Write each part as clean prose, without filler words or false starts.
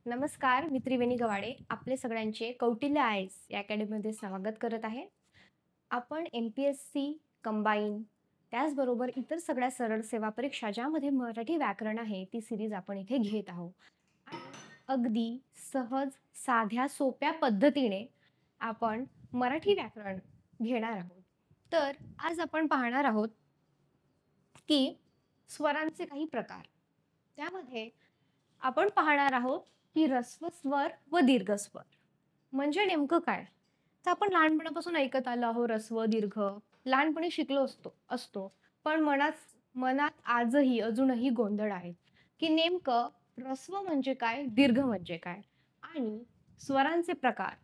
नमस्कार, मी त्रिवेणी गवाडे. आपले सगळ्यांचे कौटिल्य आयएस या अकॅडमीमध्ये स्वागत करत आहे. आपण एम-पी-एस-सी, कंबाईन, त्याचबरोबर इतर सगळ्या सरळ सेवा परीक्षा ज्यामध्ये मराठी व्याकरण आहे, ती सीरीज आपण इथे घेत आहोत. आणि अगदी सहज, साध्या, सोप्या पद्धतीने आपण मराठी व्याकरण घेणार आहोत. तर आज आपण पाहणार आहोत की स्वरांचे काही प्रकार. त्यामध्ये आपण पाहणार आहोत की ऱ्हस्व स्वर व दीर्घ स्वर म्हणजे नेमकं काय. तर आपण लहानपणापासून ऐकत आलो आहोत ऱ्हस्व दीर्घ, लहानपणी शिकलो असतो पण मनात मनात आजही अजूनही गोंधळ आहे की नेमकं ऱ्हस्व म्हणजे काय, दीर्घ म्हणजे काय आणि स्वरांचे प्रकार.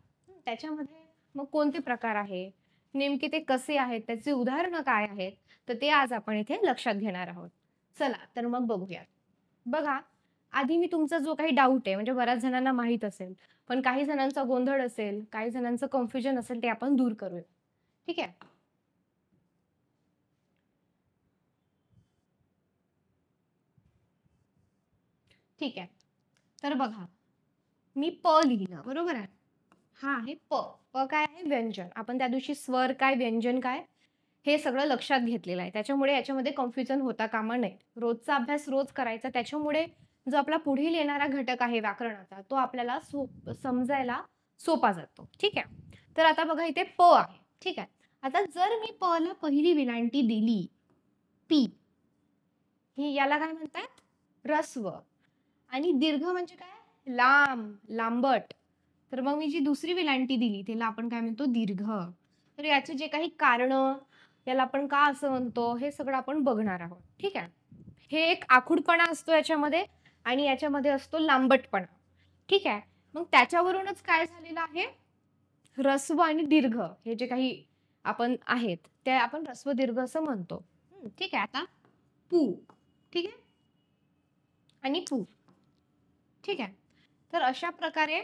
त्याच्यामध्ये मग कोणते प्रकार आहे, नेमके ते कसे आहेत, त्याची उदाहरणं काय आहेत, तर ते आज आपण इथे लक्षात घेणार आहोत. चला तर मग बघूयात. बघा, आधी मी तुमचा जो काही डाऊट आहे म्हणजे बऱ्याच जणांना माहीत असेल, पण काही जणांचा गोंधळ असेल, काही जणांचं कन्फ्युजन असेल ते आपण दूर करूया. ठीक आहे? ठीक आहे. तर बघा, मी प लिहिलं बरोबर आहे. हा आहे प. प काय आहे? व्यंजन. आपण त्या दिवशी स्वर काय, व्यंजन काय हे सगळं लक्षात घेतलेलं आहे. त्याच्यामुळे याच्यामध्ये कन्फ्युजन होता कामा नये. रोजचा अभ्यास रोज करायचा. त्याच्यामुळे जो आपला पुढील येणारा घटक आहे व्याकरणाचा, तो आपल्याला समजायला सोपा जातो. ठीक आहे? तर आता बघा इथे प आहे. ठीक आहे? आता जर मी प ला पहिली विलांटी दिली, पी, ही याला काय म्हणतात? ऱ्हस्व. आणि दीर्घ म्हणजे काय? लांब, लांबट. तर मग मी जी दुसरी वेलांटी दिली त्याला आपण काय म्हणतो? दीर्घ. तर याचे जे काही कारण, याला आपण का असं म्हणतो, हे सगळं आपण बघणार आहोत. ठीक आहे? हे एक आखूडपणा असतो याच्यामध्ये आणि याच्यामध्ये असतो लांबटपणा. ठीक आहे? मग त्याच्यावरूनच काय झालेलं आहे? ऱ्हस्व आणि दीर्घ हे जे काही आपण आहेत ते आपण ऱ्हस्व दीर्घ असं म्हणतो. ठीक आहे? आता पू. ठीक आहे? आणि पू. ठीक आहे? तर अशा प्रकारे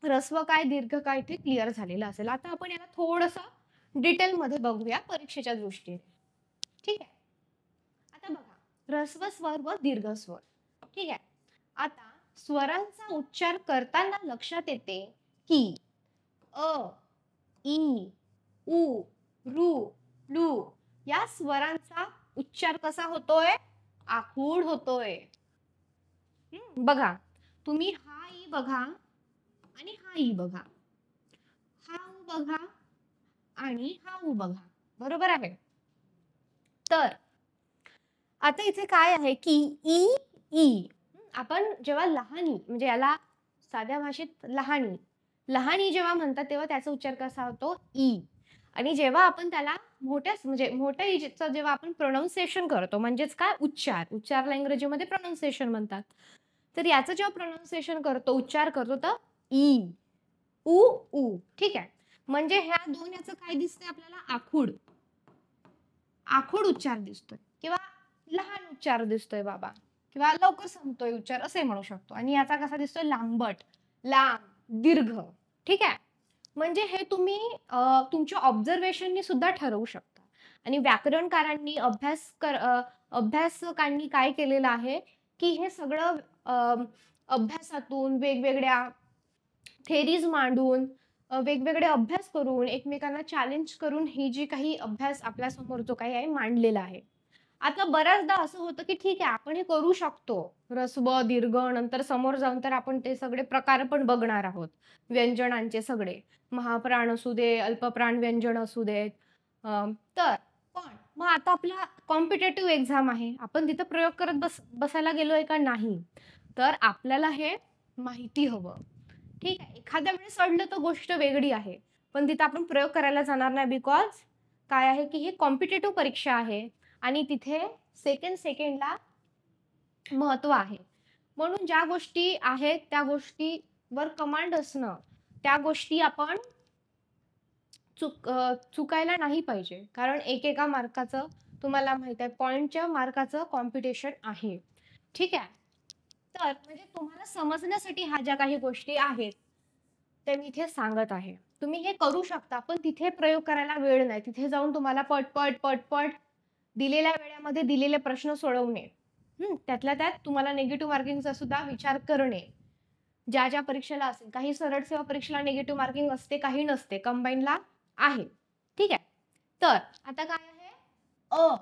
ऱ्हस्व काय, दीर्घ काय ते क्लिअर झालेलं असेल. आता आपण याला थोडंसं डिटेलमध्ये बघूया परीक्षेच्या दृष्टीने. ठीक आहे? आता बघा, ऱ्हस्व स्वर व दीर्घ स्वर. ठीक आहे? आता स्वरांचा उच्चार करताना लक्षात येते की अ, ई, उ, रू, लू या स्वरांचा उच्चार कसा होतोय? आखूड होतोय. बघा, तुम्ही हा ई बघा आणि हा ई बघा, हा उ बघा आणि हा उ बघा. बरोबर आहे? तर आता इथे काय आहे की ई, ई. आपण जेव्हा लहानी म्हणजे याला साध्या भाषेत लहानी, लहानी जेव्हा म्हणतात तेव्हा त्याचा उच्चार कसा होतो? ई. आणि जेव्हा आपण त्याला म्हणजे मोठ्या ईचं जेव्हा आपण प्रोनाउन्सिएशन करतो म्हणजेच काय? उच्चार. उच्चारला इंग्रजीमध्ये प्रोनाउन्सिएशन म्हणतात. तर याचं जेव्हा प्रोनाउन्सिएशन करतो, उच्चार करतो तर ई, उ, ऊ. ठीक आहे? म्हणजे ह्या दोन याचं काय दिसतंय आपल्याला? आखूड. आखूड उच्चार दिसतोय किंवा लहान उच्चार दिसतोय बाबा किंवा लवकर संपतोय उच्चार असे म्हणू शकतो. आणि याचा कसा दिसतोय? लांबट, लांब, दीर्घ. ठीक आहे? म्हणजे हे तुम्ही तुमच्या ऑब्झर्वेशननी सुद्धा ठरवू शकता. आणि व्याकरणकारांनी अभ्यासकांनी काय केलेलं आहे की हे सगळं अभ्यासातून वेगवेगळ्या थेरीज मांडून वेगवेगळे अभ्यास करून एकमेकांना चॅलेंज करून ही जी काही अभ्यास आपल्या समोर जो काही आहे मांडलेला आहे. आता बऱ्याचदा असं होतं की ठीक आहे आपण हे करू शकतो, ऱ्हस्व दीर्घ, नंतर समोर जाऊन तर आपण ते सगळे प्रकार पण बघणार आहोत व्यंजनांचे सगळे, महाप्राण असू दे, अल्पप्राण व्यंजन असू देत. तर पण मग आता आपला कॉम्पिटेटिव्ह एक्झाम आहे, आपण तिथं प्रयोग करत बसायला गेलोय का? नाही. तर आपल्याला हे माहिती हवं. ठीक आहे? एखाद्या वेळेस अडलं तर गोष्ट वेगळी आहे, पण तिथं आपण प्रयोग करायला जाणार नाही. बिकॉज काय आहे की ही कॉम्पिटेटिव्ह परीक्षा आहे आणि तिथे सेकंडला महत्व आहे. म्हणून ज्या गोष्टी आहेत त्या गोष्टीवर कमांड असणं, त्या गोष्टी आपण चुकायला नाही पाहिजे. कारण एकेका मार्काचं तुम्हाला माहित आहे पॉइंटच्या मार्काचं कॉम्पिटिशन आहे. ठीक आहे? तर म्हणजे तुम्हाला समजण्यासाठी ह्या ज्या काही गोष्टी आहेत ते मी इथे सांगत आहे. तुम्ही हे करू शकता, पण तिथे प्रयोग करायला वेळ नाही. तिथे जाऊन तुम्हाला पटपट दिलेल्या वेळेमध्ये दिलेले प्रश्न सोडवणे. त्यातल्या त्यात तुम्हाला निगेटिव्ह मार्किंगचा सुद्धा विचार करणे. ज्या ज्या परीक्षेला असेल, काही सरळ सेवा परीक्षेला निगेटिव्ह मार्किंग असते, काही नसते, कंबाईनला आहे. ठीक आहे. तर आता काय आहे, अ,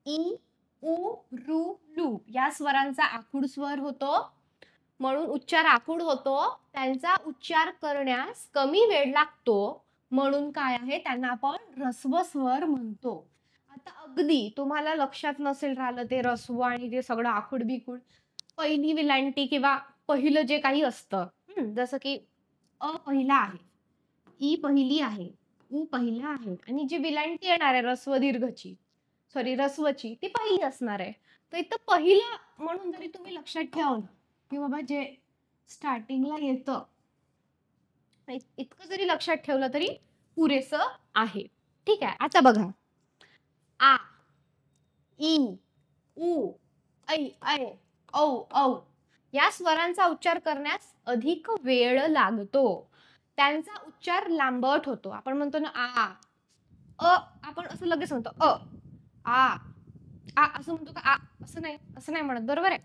इ, उ, रू, लू या स्वरांचा आखूड स्वर होतो, म्हणून उच्चार आखूड होतो. त्यांचा उच्चार करण्यास कमी वेळ लागतो, म्हणून काय आहे, त्यांना आपण ऱ्हस्व स्वर म्हणतो. आता अगदी तुम्हाला लक्षात नसेल राहिलं ते ऱ्हस्व आणि ते सगळं आखूड बिखूड, पहिली विलांटी किंवा पहिलं जे काही असतं, जसं की अ पहिला आहे, ई पहिली आहे, उ पहिला आहे आणि जी विलांटी येणार आहे ऱ्हस्व दीर्घची, सॉरी ऱ्हस्वची, ती पहिली असणार आहे. तर इथं पहिलं म्हणून जरी तुम्ही लक्षात ठेवलं की बाबा जे स्टार्टिंगला येतं इतकं जरी लक्षात ठेवलं तरी पुरेसं आहे. ठीक आहे. आता बघा, आ, ई, उ, ऐ, ऐ, औ, औ या स्वरांचा उच्चार करण्यास अधिक वेळ लागतो. त्यांचा उच्चार लांबट होतो. आपण म्हणतो ना आ, आपण असं लगेच म्हणतो आ, असं म्हणतो का आ, असं नाही म्हणत, बरोबर आहे.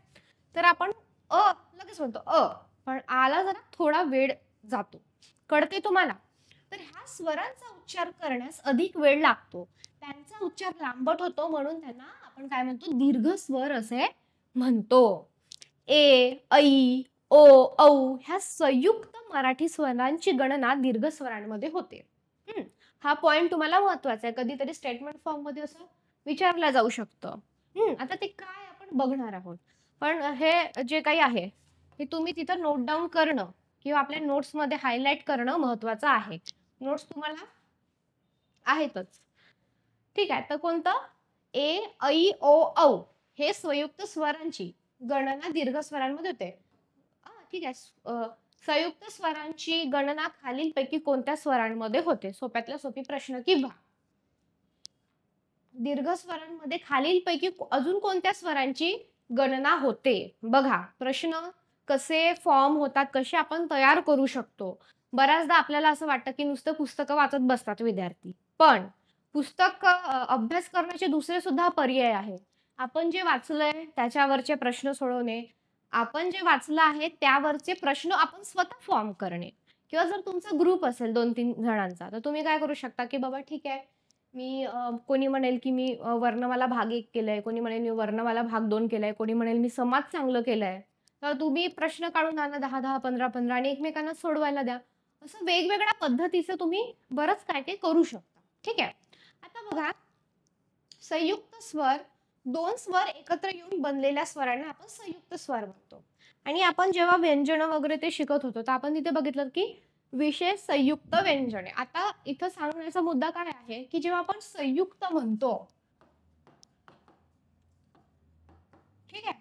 तर आपण लगेच म्हणतो पण आला जरा थोडा वेळ जातो. कळते तुम्हाला? तर ह्या स्वरांचा उच्चार करण्यास अधिक वेळ लागतो. त्यांचा उच्चार लांबट होतो, म्हणून त्यांना आपण काय म्हणतो, दीर्घ स्वर असे म्हणतो. ए, ऐ, ओ, औ ह्या संयुक्त मराठी स्वरांची गणना दीर्घ स्वरांमध्ये होते. हा पॉइंट तुम्हाला महत्वाचा आहे. कधीतरी स्टेटमेंट फॉर्म मध्ये असं विचारला जाऊ शकतं. आता ते काय आपण बघणार आहोत. पण हे जे काही आहे हे तुम्ही तिथं नोट डाऊन करणं किंवा आपल्या नोट्समध्ये हायलाइट करणं महत्वाचं आहे. नोट्स तुम्हाला आहेतच. ठीक आहे. तर कोणतं, ए, ऐ, ओ, औ हे संयुक्त स्वरांची गणना दीर्घ स्वरांमध्ये होते. ठीक आहे. संयुक्त स्वरांची गणना खालीलपैकी कोणत्या स्वरांमध्ये होते? सोप्यातला सोपी प्रश्न. किंवा दीर्घ स्वरांमध्ये खालीलपैकी अजून कोणत्या स्वरांची गणना होते? बघा, प्रश्न कसे फॉर्म होतात, कसे आपण तयार करू शकतो. बऱ्याचदा आपल्याला असं वाटतं की नुसतं पुस्तकं वाचत बसतात विद्यार्थी, पण पुस्तक अभ्यास करण्याचे दुसरे सुद्धा पर्याय आहे. आपण जे वाचलंय त्याच्यावरचे प्रश्न सोडवणे, आपण जे वाचलं आहे त्यावरचे प्रश्न आपण स्वतः फॉर्म करणे, किंवा जर तुमचा ग्रुप असेल 2-3 जणांचा, तर तुम्ही काय करू शकता की बाबा ठीक आहे, मी कोणी म्हणेल की मी वर्णमाला भाग 1 केलंय, कोणी म्हणेल मी वर्णमाला भाग 2 केलाय, कोणी म्हणेल मी समाज चांगलं केलंय. तर तुम्ही प्रश्न काढून आणा 10-10, 15-15 आणि एकमेकांना सोडवायला द्या. असं वेगवेगळ्या पद्धतीचं तुम्ही बरंच काय काय करू शकता. ठीक आहे. आता बघा, संयुक्त स्वर, दोन स्वर एकत्र येऊन बनलेल्या स्वरांना आपण संयुक्त स्वर म्हणतो. आणि आपण जेव्हा व्यंजन वगैरे ते शिकत होतो, तर आपण तिथे बघितलं की विशेष संयुक्त व्यंजने. आता इथं सांगण्याचा मुद्दा काय आहे की जेव्हा आपण संयुक्त म्हणतो, ठीक आहे,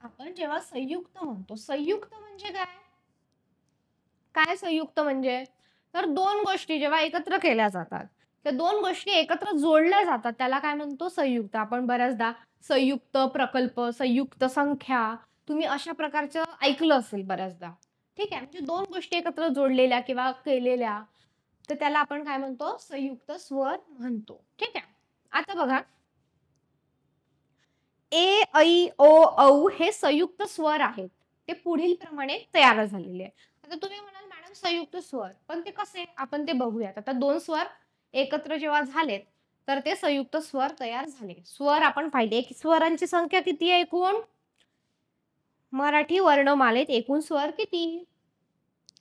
आपण जेव्हा संयुक्त म्हणतो, संयुक्त म्हणजे काय, काय संयुक्त म्हणजे, तर दोन गोष्टी जेव्हा एकत्र केल्या जातात, त्या दोन गोष्टी एकत्र जोडल्या जातात, त्याला काय म्हणतो, संयुक्त. आपण बऱ्याचदा संयुक्त प्रकल्प, संयुक्त संख्या, तुम्ही अशा प्रकारचं ऐकलं असेल बऱ्याचदा. ठीक आहे. म्हणजे दोन गोष्टी एकत्र जोडलेल्या किंवा केलेल्या, तर त्याला आपण काय म्हणतो, संयुक्त स्वर म्हणतो. ठीक आहे. आता बघा, ए, ऐ, ओ, औ हे संयुक्त स्वर आहेत. ते पुढील प्रमाणे तयार झालेले आहे. आता तुम्ही म्हणाल मॅडम संयुक्त स्वर, पण ते कसे, आपण ते बघूयात. आता दोन स्वर एकत्र जेव्हा झालेत, तर ते संयुक्त स्वर तयार झाले. स्वर आपण पाहिले, स्वरांची संख्या किती आहे एकूण, मराठी वर्णमालेत एकूण स्वर किती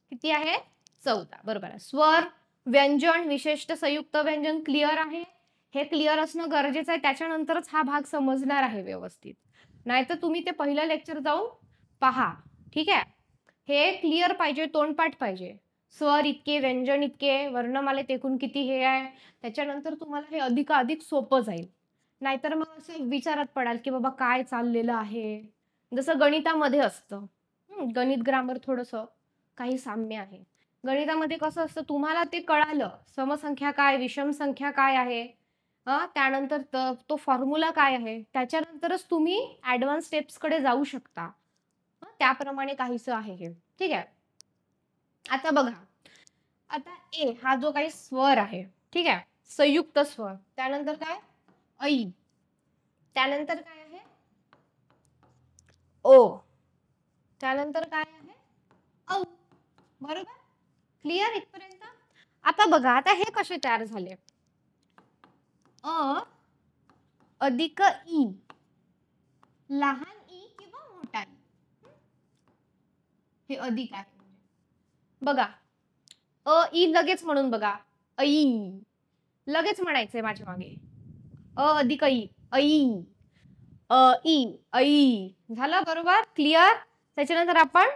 किती आहे, 14. बरोबर आहे. स्वर, व्यंजन, विशेषतः संयुक्त व्यंजन क्लिअर आहे. हे क्लिअर असणं गरजेचं आहे, त्याच्यानंतरच हा भाग समजणार आहे व्यवस्थित. नाहीतर तुम्ही ते पहिलं लेक्चर जाऊन पहा. ठीक आहे. हे क्लिअर पाहिजे, तोंडपाठ पाहिजे. स्वर इतके, व्यंजन इतके, वर्णमालेत एकूण किती हे आहे, त्याच्यानंतर तुम्हाला हे अधिकाधिक सोपं जाईल. नाहीतर मग असं विचारात पडाल की बाबा काय चाललेलं आहे. जसं गणितामध्ये असतं, गणित ग्रामर थोडंसं काही साम्य आहे. गणितामध्ये कसं असतं, तुम्हाला ते कळालं, समसंख्या काय, विषम संख्या काय आहे, त्यानंतर तो फॉर्म्युला काय आहे, त्याच्यानंतरच तुम्ही ऍडव्हान्स स्टेप्स कडे जाऊ शकता. त्याप्रमाणे काहीसं आहे हे. ठीक आहे. आता बघा, आता ए हा जो काही स्वर आहे, ठीक आहे, संयुक्त स्वर, त्यानंतर काय, ऐ, त्यानंतर काय आहे, ओ, त्यानंतर काय आहे, औ. बरोबर? क्लिअर इथपर्यंत? आता बघा, आता हे कसे तयार झाले? अ अधिक ई, लहान ई किंवा मोठा ई. हे अधिक आहे. बघा, ई लगेच म्हणून बघा. ऐ. लगेच म्हणायचंय माझ्या मागे. अधिक ई, ऐ. ई, ऐ. झालं बरोबर? क्लिअर? त्याच्यानंतर आपण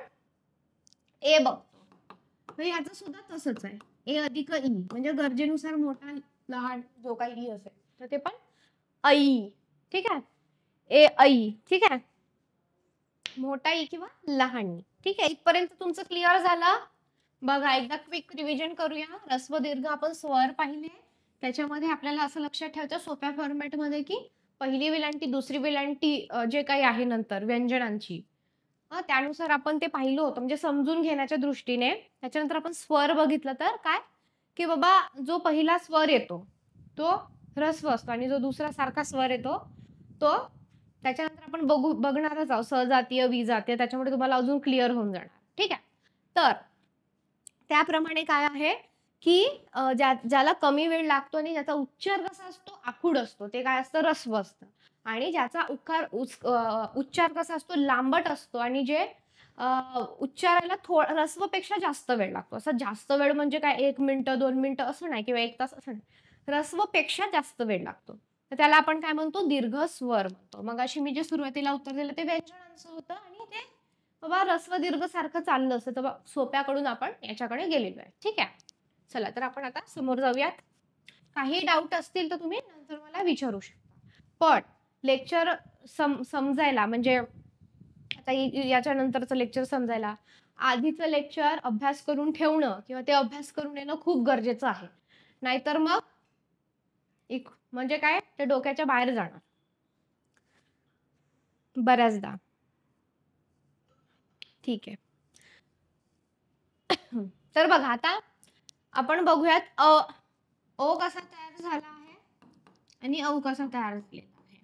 ए बघतो. तर याचं सुद्धा तसंच आहे. ए अधिक ई म्हणजे गरजेनुसार मोठा लहान जो काही ई असेल तर ते पण ऐ. ठीक आहे? ए ऐ. ठीक आहे? मोठा ई किंवा लहान ई. ठीक आहे? इथपर्यंत तुमचं क्लिअर झालं? बघा, एकदा क्विक रिव्हिजन करूया. ऱ्हस्व दीर्घ आपण स्वर पाहिले. त्याच्यामध्ये आपल्याला असं लक्षात ठेवायचं सोप्या फॉर्मॅटमध्ये की पहिली वेलांटी, दुसरी वेलांटी जे काही आहे नंतर व्यंजनांची त्यानुसार आपण ते पाहिलं होतं म्हणजे समजून घेण्याच्या दृष्टीने. त्याच्यानंतर आपण स्वर बघितलं तर काय, की बाबा जो पहिला स्वर येतो तो ह्रस्व असतो आणि जो दुसरा सारखा स्वर येतो तो त्याच्यानंतर आपण बघणारच आहोत सजातीय, विजातीय. त्याच्यामुळे तुम्हाला अजून क्लिअर होऊन जाणार. ठीक आहे? तर त्याप्रमाणे काय आहे की ज्याला कमी वेळ लागतो आणि ज्याचा उच्चार कसा असतो आखूड असतो ते काय असतं ऱ्हस्व असतं. आणि ज्याचा उच्चार कसा असतो लांबट असतो आणि जे उच्चारायला ऱ्हस्वपेक्षा जास्त वेळ लागतो. असं जास्त वेळ म्हणजे काय 1 मिनिटं 2 मिनिटं असं नाही किंवा 1 तास असं नाही. ऱ्हस्वपेक्षा जास्त वेळ लागतो. तर त्याला आपण काय म्हणतो दीर्घ स्वर म्हणतो. मगाशी मी जे सुरुवातीला उत्तर दिलं ते व्यंजनांचं होतं आणि ते बाबा ऱ्हस्व दीर्घ सारखं चाललं असतं तर सोप्याकडून आपण याच्याकडे गेलेलो आहे. ठीक आहे? चला तर आपण आता समोर जाऊयात. काही डाऊट असतील तर तुम्ही नंतर मला विचारू शकता. पण लेक्चर समजायला म्हणजे आता याच्या नंतरचं लेक्चर समजायला आधीचं लेक्चर अभ्यास करून ठेवणं किंवा ते अभ्यास करून येणं खूप गरजेचं आहे. नाहीतर मग म्हणजे काय ते डोक्याच्या बाहेर जाणार बऱ्याचदा. ठीक आहे. तर बघा आता आपण बघूयात ओ कसा तयार झाला आहे आणि औ कसा तयार झालेला आहे.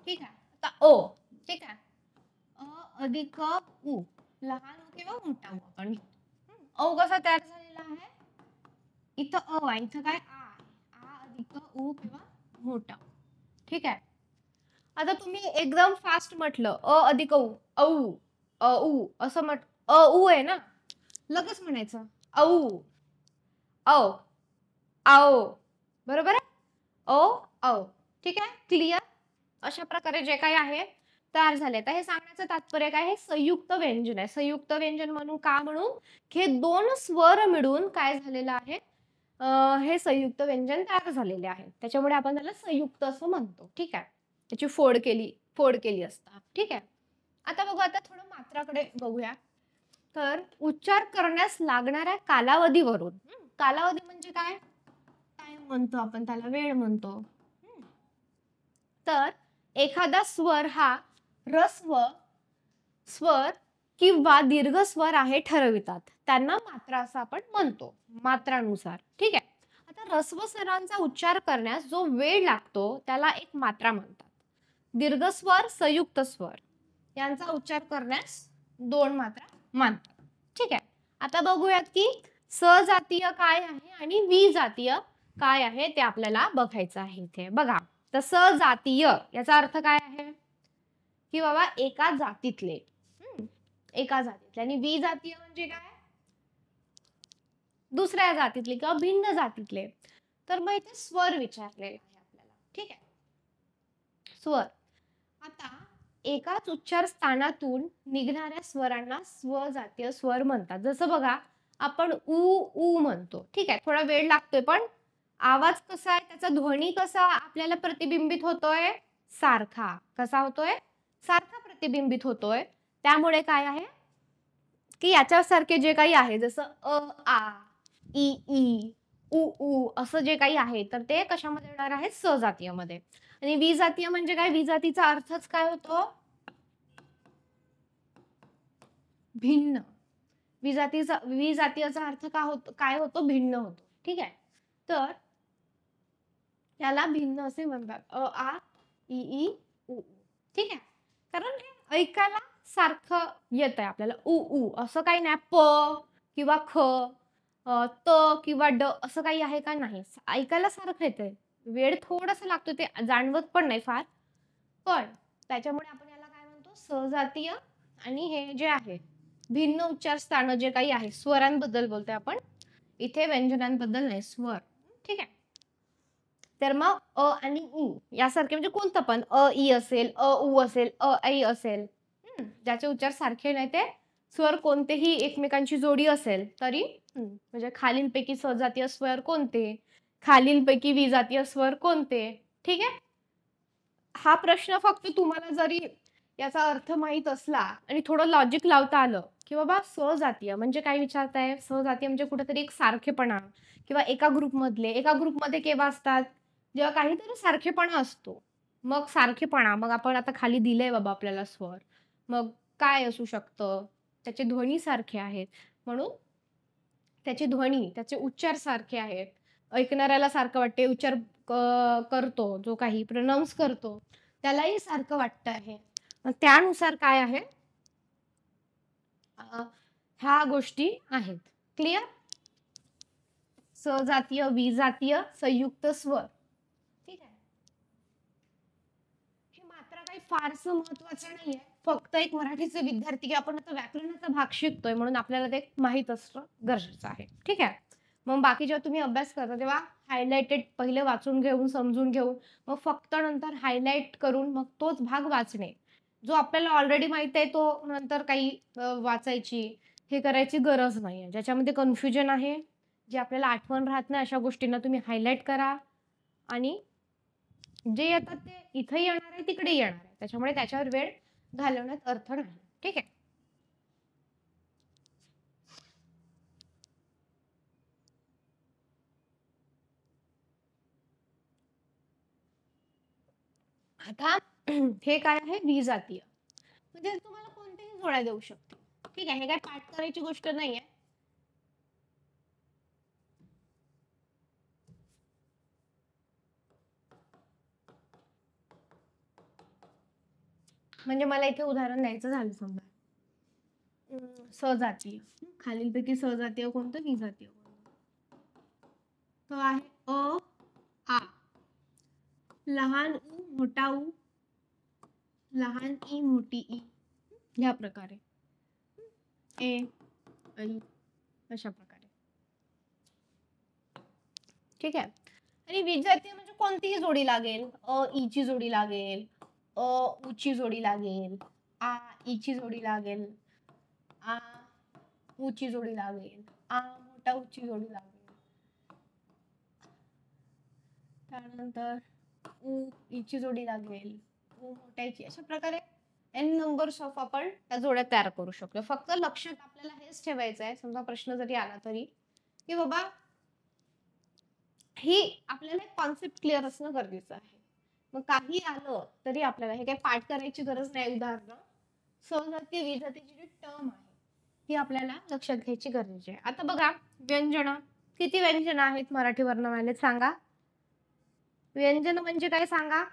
ठीक आहे? आता ओ. ठीक आहे? अधिक उ, लहान उ किंवा मोठा उ आपण औ कसा तयार झालेला आहे? इथं आहे, इथं काय आ आहे. आ अधिक उ किंवा मोठा. ठीक आहे? आता तुम्ही एकदम फास्ट म्हटलं अधिक औ, औ, उ असं उ आहे ना? लगेच म्हणायचं औ, औ, आओ. बरोबर आहे? औ. ठीक आहे? क्लिअर? अशा प्रकारे जे काही आहे तयार झाले. तर हे सांगण्याचं तात्पर्य काय? हे संयुक्त व्यंजन आहे. संयुक्त व्यंजन म्हणून का म्हणून हे 2 स्वर मिळून काय झालेलं आहे हे संयुक्त व्यंजन तयार झालेले आहे. त्याच्यामुळे आपण त्याला संयुक्त असं म्हणतो. ठीक आहे? त्याची फोड केली असता. ठीक आहे? आता बघू आता थोडं मात्राकडे बघूया. तर उच्चार करण्यास लागणाऱ्या कालावधीवरून कालावधी म्हणजे काय? टाइम म्हणतो आपण त्याला वेळ म्हणतो. तर एखादा स्वर हा ह्रस्व स्वर किंवा दीर्घ स्वर आहे ठरवितात. त्यांना मात्रा असं आपण म्हणतो. मात्रानुसार. ठीक आहे? आता ह्रस्व स्वरांचा उच्चार करण्यास जो वेळ लागतो त्याला एक मात्रा म्हणतात. दीर्घ स्वर, संयुक्त स्वर यांचा उच्चार करण्यास 2 मात्रा मानतात. ठीक आहे? आता बघूयात की सजातीय काय आहे आणि विजातीय काय आहे ते आपल्याला बघायचं आहे इथे. बघा, तर सजातीय याचा अर्थ काय आहे? की बाबा एका जातीतले. एका जातीतले आणि विजातीय म्हणजे काय? दुसऱ्या जातीतले किंवा भिन्न जातीतले. तर मग इथे स्वर विचारलेले आहे आपल्याला. ठीक आहे? स्वर. आता एकाच उच्चार स्थानातून निघणाऱ्या स्वरांना स्वजातीय स्वर म्हणतात. जसं बघा आपण ऊ म्हणतो. ठीक आहे? थोडा वेळ लागतोय पण आवाज कसा आहे त्याचा ध्वनी कसा आपल्याला प्रतिबिंबित होतोय? सारखा. कसा होतोय? सारखा प्रतिबिंबित होतोय. त्यामुळे काय आहे? की याच्यासारखे जे काही आहे जसं आ, ई, उ असं जे काही आहे तर ते कशामध्ये येणार आहे? सजातीयमध्ये. आणि विजातीय म्हणजे काय? विजातीचा अर्थच काय होतो? भिन्न. विजातीयचा अर्थ काय होतो? भिन्न होतो. ठीक आहे? तर याला भिन्न असे म्हणतात. आ, ई, उ. ठीक आहे? कारण हे ऐकायला सारखं येतंय आपल्याला उ, ऊ असं काही नाही. प किंवा ख, त किंवा ड असं काही आहे का? नाही. ऐकायला सारखं येतंय. वेळ थोडासा लागतो ते जाणवत पण नाही फार. पण त्याच्यामुळे आपण याला काय म्हणतो सजातीय आणि हे जे आहे भिन्न उच्चार स्थान जे काही आहे स्वरांबद्दल बोलतोय आपण. इथे व्यंजनांबद्दल नाही स्वर. ठीक आहे. तर मग अ आणि उ यासारखे म्हणजे कोणतं पण अ, ई असेल, अ, उ असेल, अ, ऐ असेल. ज्याचे उच्चार सारखे नाही ते स्वर कोणतेही एकमेकांची जोडी असेल तरी म्हणजे खालीलपैकी सजातीय स्वर कोणते? खालीलपैकी विजातीय स्वर कोणते? ठीक आहे. हा प्रश्न फक्त तुम्हाला जरी याचा अर्थ माहीत असला आणि थोडं लॉजिक लावता आलं, की बाबा सजातीय म्हणजे काय विचारताय? सजातीय म्हणजे कुठेतरी एक सारखेपणा किंवा एका ग्रुपमध्ये केव्हा असतात? जेव्हा काहीतरी सारखेपणा असतो. मग सारखेपणा, मग आपण आता खाली दिलंय बाबा आपल्याला स्वर. मग काय असू शकतं? त्याचे ध्वनी सारखे आहेत. म्हणून त्याचे ध्वनी, त्याचे उच्चार सारखे आहेत. ऐकणाऱ्याला सारखं वाटते, उच्चार करतो, जो काही प्रोनाउन्स करतो, त्यालाही सारखं वाटतं आहे. मग त्यानुसार काय आहे? ह्या गोष्टी आहेत. क्लिअर? सजातीय, विजातीय, संयुक्त स्वर. ठीक आहे. हे मात्र काही फारसं महत्वाचं नाहीये. फक्त एक मराठीचे विद्यार्थी की आपण आता व्याकरणाचा भाग शिकतोय म्हणून आपल्याला ते माहीत असणं गरजेचं आहे. ठीक आहे. मग बाकी जेव्हा तुम्ही अभ्यास करता तेव्हा हायलाइटेड पहिले वाचून घेऊन, समजून घेऊन, मग फक्त नंतर हायलाइट करून मग तोच भाग वाचणे. जो आपल्याला ऑलरेडी माहिती आहे तो नंतर काही वाचायची, हे करायची गरज नाहीये. ज्याच्यामध्ये कन्फ्युजन आहे, जे आपल्याला आठवण राहत नाही अशा गोष्टींना तुम्ही हायलाइट करा आणि जे येतात ते इथेही येणार आहे, तिकडेही येणार आहे. त्याच्यामुळे त्याच्यावर वेळ घालवण्यात अर्थ नाही. ठीक आहे. आता हे काय आहे? विजातीय. म्हणजे तुम्हाला कोणतेही जोड्या देऊ शकतो. ठीक आहे. हे काय पाठ करायची गोष्ट नाहीये. म्हणजे मला इथे उदाहरण द्यायचं झालं समजा. सजातीय. खालीलपैकी सजातीय कोणतं? विजातीय कोणतं? तो आहे अ, आ. लहान उ, मोठा उ, लहान ई, मोठी ई. ह्या प्रकारे. ए, ऐ अशा प्रकारे. ठीक आहे. आणि विजातीय म्हणजे कोणतीही जोडी लागेल. अ, ई ची जोडी लागेल. अ, उ ची जोडी लागेल. आ, ई ची जोडी लागेल. आ, उ ची जोडी लागेल. आ, मोठा उ ची जोडी लागेल. त्यानंतर उ, ई ची जोडी लागेल. उ, मोठ्याची. अशा प्रकारे एन नंबर्स ऑफ आपण त्या जोड्या तयार करू शकतो. फक्त लक्षात आपल्याला हेच ठेवायचं आहे, समजा प्रश्न जरी आला तरी, की बाबा ही आपल्याला कॉन्सेप्ट क्लिअर असणं गरजेचं आहे. मग काही आलं तरी आपल्याला हे काही पाठ करायची गरज नाही. उदाहरण सजातीय, विजातीयची जी टर्म आहे ही आपल्याला लक्षात घ्यायची गरजेची आहे. आता बघा व्यंजन. किती व्यंजन आहेत मराठी वर्णमालेत सांगा? व्यंजन म्हणजे काय सांगा?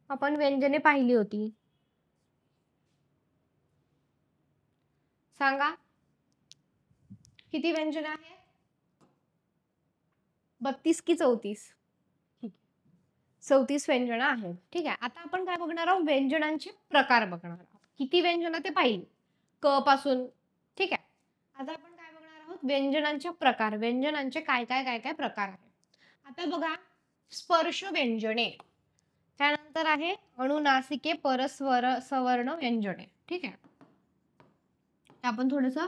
आपण व्यंजने पाहिली होती. सांगा किती व्यंजन आहे? 32 की 34? 34 व्यंजनं आहेत. ठीक आहे. आता आपण काय बघणार आहोत? व्यंजनांचे प्रकार बघणार आहोत. किती व्यंजनं ते पाहिली. क पासून. ठीक आहे. आता आपण काय बघणार आहोत? व्यंजनांचे प्रकार. व्यंजनांचे काय प्रकार आहेत. आता बघा स्पर्श व्यंजने. त्यानंतर आहे अनुनासिके, परस्वर, सवर्ण व्यंजने. ठीक आहे. आपण थोडंसं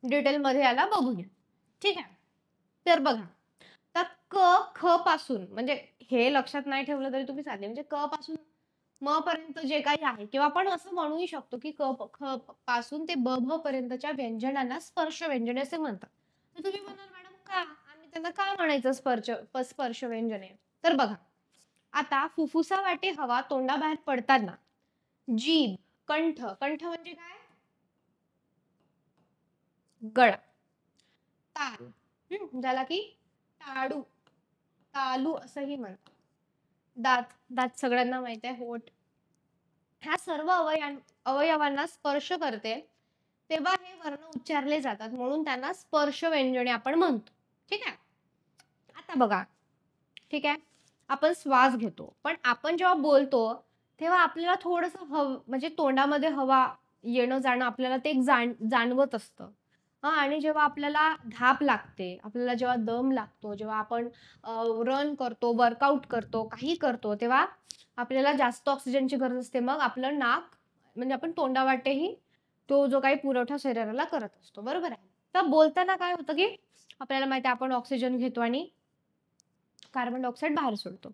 डिटेलमध्ये याला बघूया. ठीक आहे. तर बघा तर क, ख पासून म्हणजे हे लक्षात नाही ठेवलं तरी तुम्ही चालेल. म्हणजे क पासून म पर्यंत जे काही आहे किंवा आपण असं म्हणूही शकतो की ख पासून ते ब, भ पर्यंतच्या व्यंजनांना स्पर्श व्यंजने असे म्हणतात. तर तुम्ही म्हणाल मॅडम का? आम्ही त्यांना का म्हणायचं स्पर्श व्यंजने? तर बघा आता फुफ्फुसावाटे हवा तोंडाबाहेर पडताना जीभ, कंठ, कंठ म्हणजे काय? गळा, ताल, ज्याला की टाळू, तालू असंही म्हणतात. दात, दात सगळ्यांना माहित आहे. होठ, ह्या सर्व अवयवांना स्पर्श करते, तेव्हा हे वर्ण उच्चारले जातात. म्हणून त्यांना स्पर्श व्यंजने आपण म्हणतो. ठीक आहे. आता बघा, ठीक आहे. आपण श्वास घेतो. पण आपण जेव्हा बोलतो, तेव्हा आपल्याला थोडंसं म्हणजे तोंडामध्ये हवा येणं-जाणं आपल्याला ते एक जाणवत असतं. हां आणि जेव्हा आपल्याला धाप लागते, आपल्याला जेव्हा दम लागतो, जेव्हा आपण रन करतो, वर्कआउट करतो, काही करतो, तेव्हा आपल्याला जास्त ऑक्सिजनची गरज असते. मग आपलं नाक म्हणजे आपण तोंडावाटेही तो जो काही पुरवठा शरीराला करत असतो. बरोबर आहे. तर बोलताना काय होतं, की आपल्याला माहिती आहे आपण ऑक्सिजन घेतो आणि कार्बन डायऑक्साईड बाहेर सोडतो.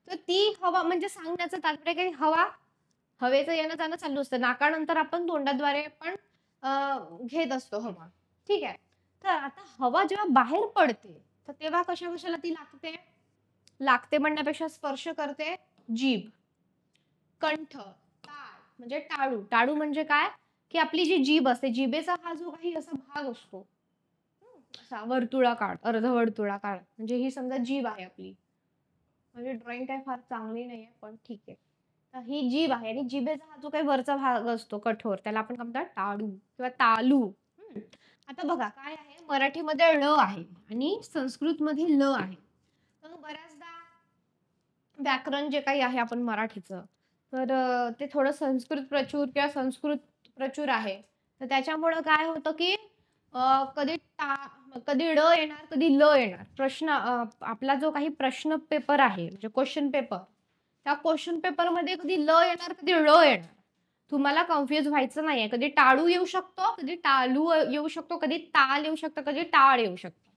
तर ती हवा म्हणजे सांगण्याचं तात्पर्य काही हवेचं येणं-जाणं चालू असतं. नाकानंतर आपण तोंडाद्वारे पण घेत असतो हवा. ठीक आहे. तर आता हवा जेव्हा बाहेर पडते, तर तेव्हा कशा-कशाला ती लागते? लागते म्हणण्यापेक्षा स्पर्श करते जीभ, कंठ, टाळ म्हणजे टाळू. टाळू म्हणजे काय? की आपली जी जीभ असते, जिभेचा हा जो काही असा भाग असतो, असा वर्तुळाकार, अर्धवर्तुळाकार म्हणजे ही समजा जीभ आहे आपली. म्हणजे ड्रॉइंग काही फार चांगली नाहीये, पण ठीक आहे. तर ही जीभ आहे आणि जिभेचा हा जो काही वरचा भाग असतो कठोर, त्याला आपण काय म्हणतात टाळू किंवा तालू. हं. आता बघा काय आहे, मराठीमध्ये ळ आहे आणि संस्कृतमध्ये ल आहे. तर बऱ्याचदा व्याकरण जे काही आहे आपण मराठीचं, तर ते थोडं संस्कृत प्रचूर किंवा संस्कृत प्रचूर आहे. तर त्याच्यामुळं काय होतं, की कधी ळ येणार, कधी ल येणार. आपला जो काही प्रश्न पेपर आहे, म्हणजे क्वेशन पेपर, त्या क्वेशन पेपरमध्ये कधी ल येणार, कधी ळ येणार. तुम्हाला कन्फ्यूज व्हायचं नाहीये. कधी टाळू येऊ शकतो, कधी टालू येऊ शकतो, कधी ताल येऊ शकतो, कधी टाळ येऊ शकतो.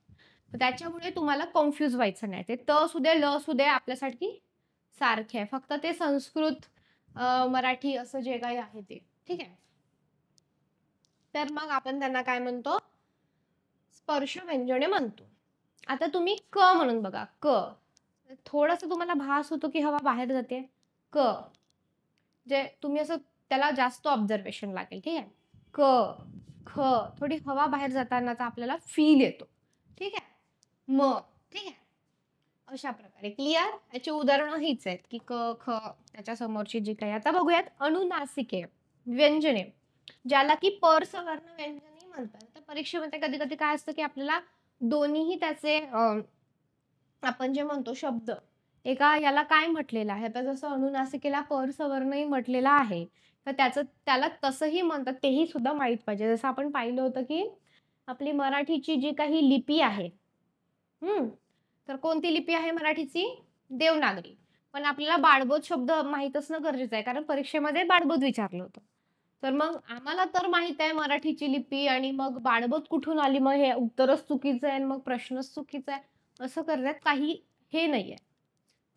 तर त्याच्यामुळे तुम्हाला कन्फ्यूज व्हायचं नाही. ते त असू दे, ल असू दे आपल्यासाठी सारखे आहे. फक्त ते संस्कृत, मराठी असं जे काही आहे ते. ठीक आहे. तर मग आपण त्यांना काय म्हणतो? स्पर्श व्यंजने म्हणतो. आता तुम्ही क म्हणून बघा, क. थोडंसं तुम्हाला भास होतो, की हवा बाहेर जाते. क. जे तुम्ही असं त्याला जास्त ऑब्झर्वेशन लागेल. ठीक आहे. क, ख. थोडी हवा बाहेर जातानाचा आपल्याला फील येतो. ठीक आहे. म. ठीक आहे. अशा प्रकारे. क्लिअर? याची उदाहरणं हीच आहेत, की क, ख त्याच्या समोरची जी काही. आता बघूयात अनुनासिके, व्यंजने, ज्याला की परसवर्ण व्यंजनही म्हणतात. तर परीक्षेमध्ये कधी-कधी काय असतं, की आपल्याला दोन्हीही त्याचे आपण जे म्हणतो शब्द, एका याला काय म्हटलेलं आहे? आता जसं अनुनासिकेला परसवर्णही म्हटलेला आहे. तर त्याला तसंही म्हणतात, तेही सुद्धा माहीत पाहिजे. जसं आपण पाहिलं होतं, की आपली मराठीची जी काही लिपी आहे, हं. तर कोणती लिपी आहे मराठीची? देवनागरी. पण आपल्याला बाळबोध शब्द माहीत असणं गरजेचं आहे, कारण परीक्षेमध्ये बाळबोध विचारलं होतं. तर मग आम्हाला तर माहीत आहे मराठीची लिपी आणि मग बाळबोध कुठून आली? मग हे उत्तरच चुकीचं आहे आणि मग प्रश्नच चुकीचा आहे. असं करण्यात काही हे नाहीये.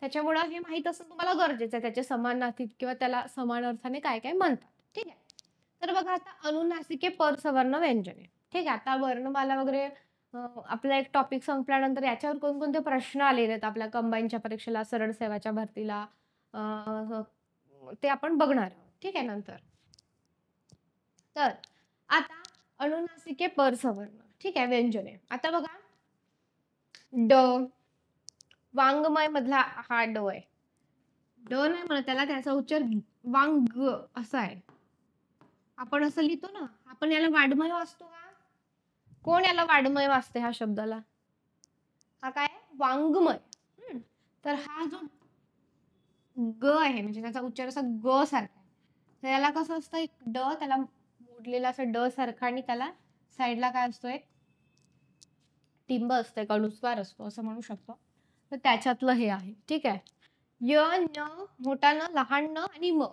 त्याच्यामुळं हे माहीत असणं तुम्हाला गरजेचं आहे. त्याचे समानार्थी किंवा त्याला समान अर्थाने काय-काय म्हणतात. ठीक आहे. तर बघा आता अनुनासिके परसवर्ण व्यंजने. ठीक आहे. आता वर्णमाला वगैरे आपला एक टॉपिक संपल्यानंतर याच्यावर कोणकोणते प्रश्न आलेले आहेत आपल्या कंबाईनच्या परीक्षेला, सरळ सेवाच्या भरतीला, अ, ते आपण बघणार आहोत. ठीक आहे नंतर. तर आता अनुनासिके परसवर्ण. ठीक आहे व्यंजने. आता बघा ड, वाङ्मय मधला हा ड आहे. ड नाही म्हणत त्याला, त्याचा उच्चार वांग असा आहे. आपण असं लिहितो ना, आपण याला वाङ्मय वाचतो का? कोण याला वाङ्मय वाचते ह्या शब्दाला? हा काय आहे? वाङ्मय. हं. तर हा जो ग आहे म्हणजे त्याचा उच्चार असा ग सारखा आहे. तर याला कसं असतं एक ड त्याला मोडलेला असं ड सारखा आणि त्याला साइडला काय असतो एक टिंब असतं, एक अनुस्वार असतो असं म्हणू शकतो. तर त्याच्यातलं हे आहे. ठीक आहे. य, न, मोठा न, लहान न आणि म.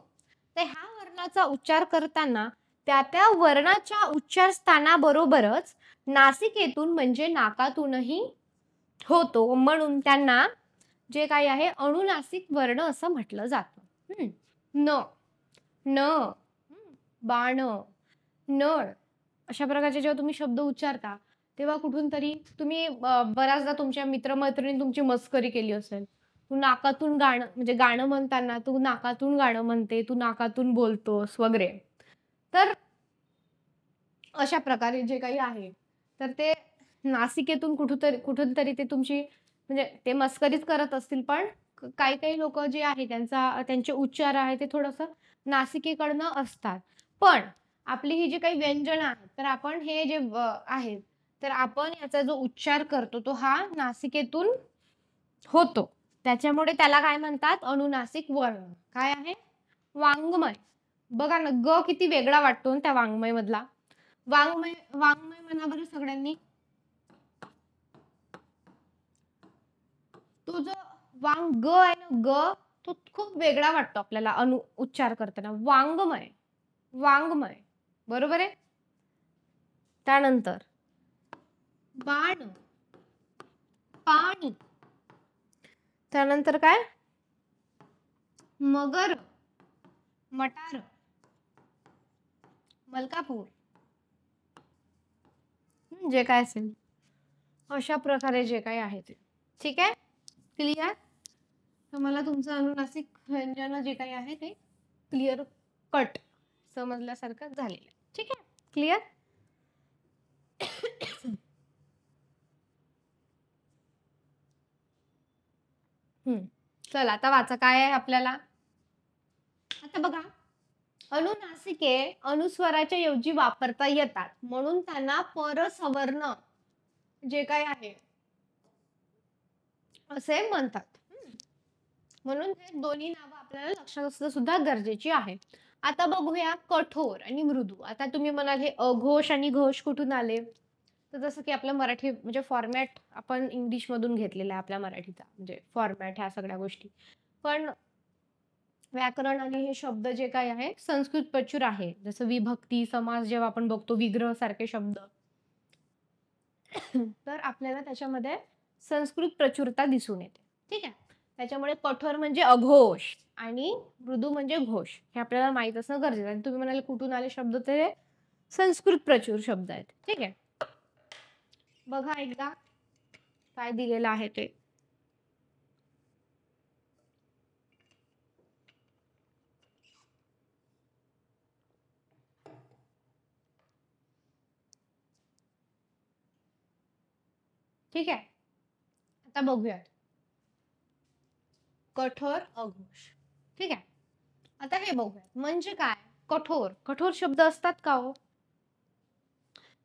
तर ह्या वर्णाचा उच्चार करताना त्या वर्णाच्या उच्चार स्थानाबरोबरच नासिकेतून म्हणजे नाकातूनही होतो. म्हणून त्यांना जे काही आहे अनुनासिक वर्ण असं म्हटलं जातं. न, न, बाण, नळ अशा प्रकारचे जेव्हा तुम्ही शब्द उच्चारता, तेव्हा कुठून तरी तुम्ही बऱ्याचदा तुमच्या मित्र-मैत्रिणींनी तुमची मस्करी केली असेल. तू नाकातून गाणं म्हणजे गाणं म्हणताना तू नाकातून गाणं म्हणते, तू नाकातून बोलतोस वगैरे. तर अशा प्रकारे जे काही आहे, तर ते नासिकेतून कुठून तरी ते तुमची म्हणजे ते मस्करीच करत असतील, पण काही-काही लोकं जे आहे त्यांचे उच्चार आहे ते थोडंसं नासिकेकडनं असतात. पण आपली ही जी काही व्यंजन आहेत तर आपण हे जे आहेत तर आपण याचा जो उच्चार करतो तो हा नासिकेतून होतो. त्याच्यामुळे त्याला काय म्हणतात? अनुनासिक वर्ण. काय आहे? वाङ्मय. बघा ना, ग किती वेगळा वाटतो ना त्या वाङ्मय मधला. वाङ्मय वाङ्मय म्हणा बरं सगळ्यांनी. तो जो ग आहे ना, ग तो खूप वेगळा वाटतो आपल्याला उच्चार करताना. वाङ्मय, वाङ्मय. बरोबर आहे? त्यानंतर बाण, पाणी. त्यानंतर काय? मगर, मटार, मलकापूर. जे काय असेल अशा प्रकारे जे काही आहे ते. ठीक आहे? क्लिअर? तर मला तुमचं अनुनासिक व्यंजन जे काही आहे ते क्लिअर कट समजल्यासारखं झालेलं आहे. ठीक आहे? क्लिअर? चला आता वाचा काय आहे आपल्याला. आता बघा, अनुनासिके अनुस्वराच्या ऐवजी वापरता येतात म्हणून त्यांना परसवर्ण जे काय आहे असे म्हणतात. म्हणून हे दोन्ही नावं आपल्याला लक्षात असणं सुद्धा गरजेची आहे. आता बघूया कठोर आणि मृदू. आता तुम्ही म्हणाल हे अघोष आणि घोष कुठून आले? तर जसं की आपलं मराठी म्हणजे फॉर्मॅट आपण इंग्लिश मधून घेतलेला आहे आपल्या मराठीचा म्हणजे फॉर्मॅट ह्या सगळ्या गोष्टी. पण व्याकरण आणि हे शब्द जे काही आहे संस्कृत प्रचूर आहे. जसं विभक्ती, समास जेव्हा आपण बघतो, विग्रह सारखे शब्द तर आपल्याला त्याच्यामध्ये संस्कृत प्रचुरता दिसून येते. ठीक आहे? त्याच्यामुळे कठोर म्हणजे अघोष आणि मृदू म्हणजे घोष हे आपल्याला माहित असणं गरजेचं आहे. आणि तुम्ही म्हणाले कुठून आले शब्द, ते संस्कृत प्रचूर शब्द आहेत. ठीक आहे? बघा एकदा काय दिलेलं आहे ते. ठीक आहे? आता बघूयात. कठोर, अघोष. ठीक आहे? आता हे बघूयात म्हणजे काय? कठोर. कठोर शब्द असतात का हो?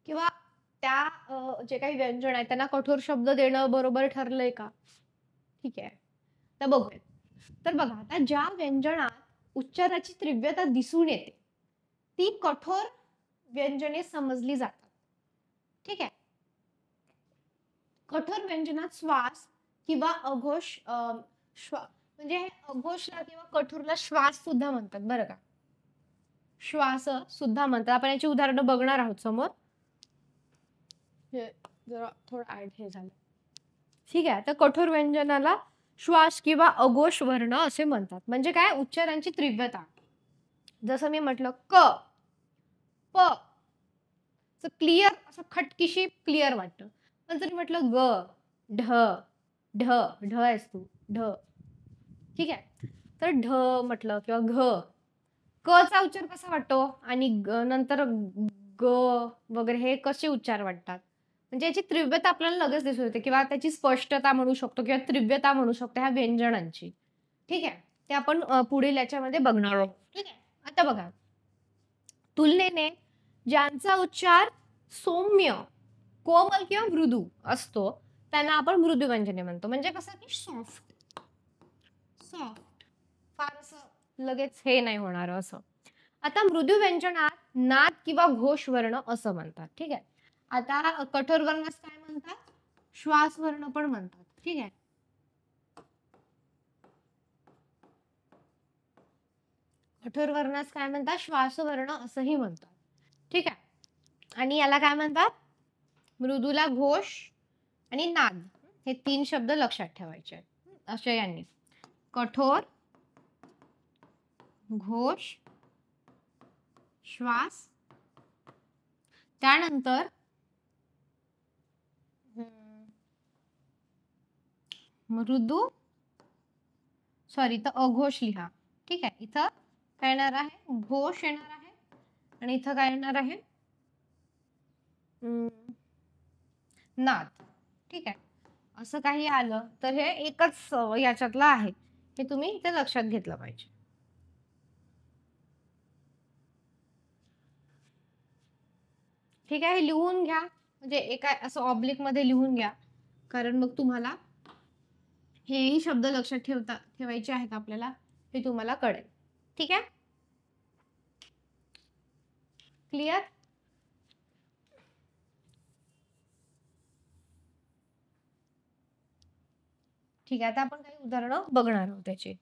किंवा त्या जे काही व्यंजन आहे त्यांना कठोर शब्द देणं बरोबर ठरलंय का? ठीक आहे. तर बघूयात. तर बघा आता ज्या व्यंजनात उच्चाराची तीव्रता दिसून येते ती कठोर व्यंजने समजली जातात. ठीक आहे? कठोर व्यंजनात श्वास किंवा अघोष म्हणजे अघोषला किंवा कठोरला श्वास सुद्धा म्हणतात बरं का. श्वास सुद्धा म्हणतात. आपण याची उदाहरणं बघणार आहोत समोर. जरा थोडं ऍड हे झालं. ठीक आहे? तर कठोर व्यंजनाला श्वास किंवा अघोष वर्ण असे म्हणतात. म्हणजे काय? उच्चारांची तीव्रता. जसं मी म्हटलं क, प क्लिअर असं खटकिशी क्लिअर वाटतं. पण जर म्हटलं ग, ढ, ढ, ढ आहेस तू, ढ. ठीक आहे? तर ढ म्हटलं किंवा घ, क चा उच्चार कसा वाटतो आणि नंतर ग वगैरे हे कसे उच्चार वाटतात. म्हणजे याची तीव्रता आपल्याला लगेच दिसून येते किंवा त्याची स्पष्टता म्हणू शकतो किंवा तीव्रता म्हणू शकतो ह्या व्यंजनांची. ठीक आहे? ते आपण पुढील याच्यामध्ये बघणार आहोत. ठीक आहे? आता बघा, तुलनेने ज्यांचा उच्चार सौम्य, कोमल किंवा मृदू असतो त्यांना आपण मृदू व्यंजने म्हणतो. म्हणजे कसं की सॉफ्ट, सॉफ्ट, फार असं लगेच हे नाही होणार असं. आता मृदू व्यंजनात नाद किंवा घोष वर्ण असं म्हणतात. ठीक आहे? आता कठोर वर्णास काय म्हणतात? श्वास वर्ण पण म्हणतात. ठीक आहे? कठोर वर्णास काय म्हणतात? श्वास वर्ण असंही म्हणतात. ठीक आहे? आणि याला काय म्हणतात? मृदूला घोष आणि नाद हे 3 शब्द लक्षात ठेवायचे आहेत. अशा यांनी कठोर, घोष, श्वास, त्यानंतर मृदू, सॉरी तर अघोष लिहा. ठीक आहे? इथं काय येणार आहे? घोष येणार आहे आणि इथं काय येणार आहे? नाद. ठीक आहे? असं काही आलं तर हे एकच याच्यातलं आहे. हे तुम्ही इथे लक्षात घेतलं पाहिजे. ठीक आहे, हे लिहून घ्या, म्हणजे एका असं ऑब्लिक मध्ये लिहून घ्या, कारण मग तुम्हाला हेही शब्द लक्षात ठेवायचे आहेत आपल्याला, हे तुम्हाला कळेल. ठीक आहे, क्लिअर? ठीक आहे, आता आपण काही उदाहरणं बघणार आहोत त्याची.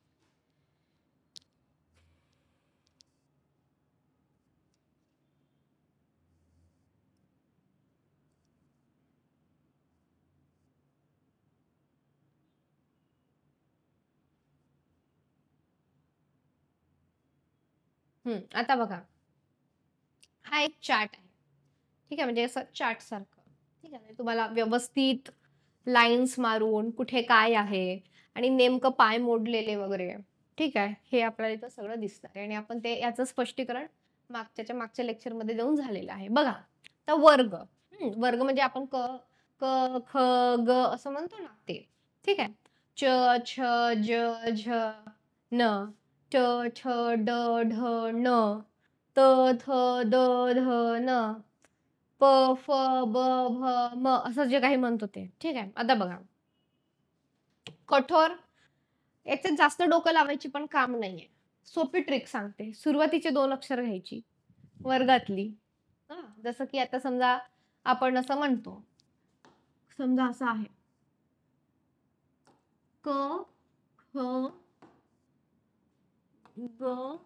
आता बघा, हा एक चार्ट आहे. ठीक आहे, म्हणजे असं चार्ट सारखं. ठीक आहे, तुम्हाला व्यवस्थित लाईन्स मारून कुठे काय आहे आणि नेमकं पाय मोडलेले वगैरे, ठीक आहे, हे आपल्याला इथं सगळं दिसणार आहे आणि आपण ते याचं स्पष्टीकरण मागच्या लेक्चरमध्ये देऊन झालेलं आहे. बघा, तर वर्ग, वर्ग म्हणजे आपण क क ख ग असं म्हणतो ना ते. ठीक आहे, च छ ज झ न, ट ठ ड ढ ण, त थ द ध न, प फ ब भ म असं जे काही म्हणतो ते. ठीक आहे, आता बघा, कठोर, याच्यात जास्त डोकं लावायची पण काम नाहीये. सोपी ट्रिक सांगते. सुरुवातीचे 2 अक्षर घ्यायची वर्गातली. जसं की आता समजा आपण असं म्हणतो. समजा असं आहे. क, ख, ग,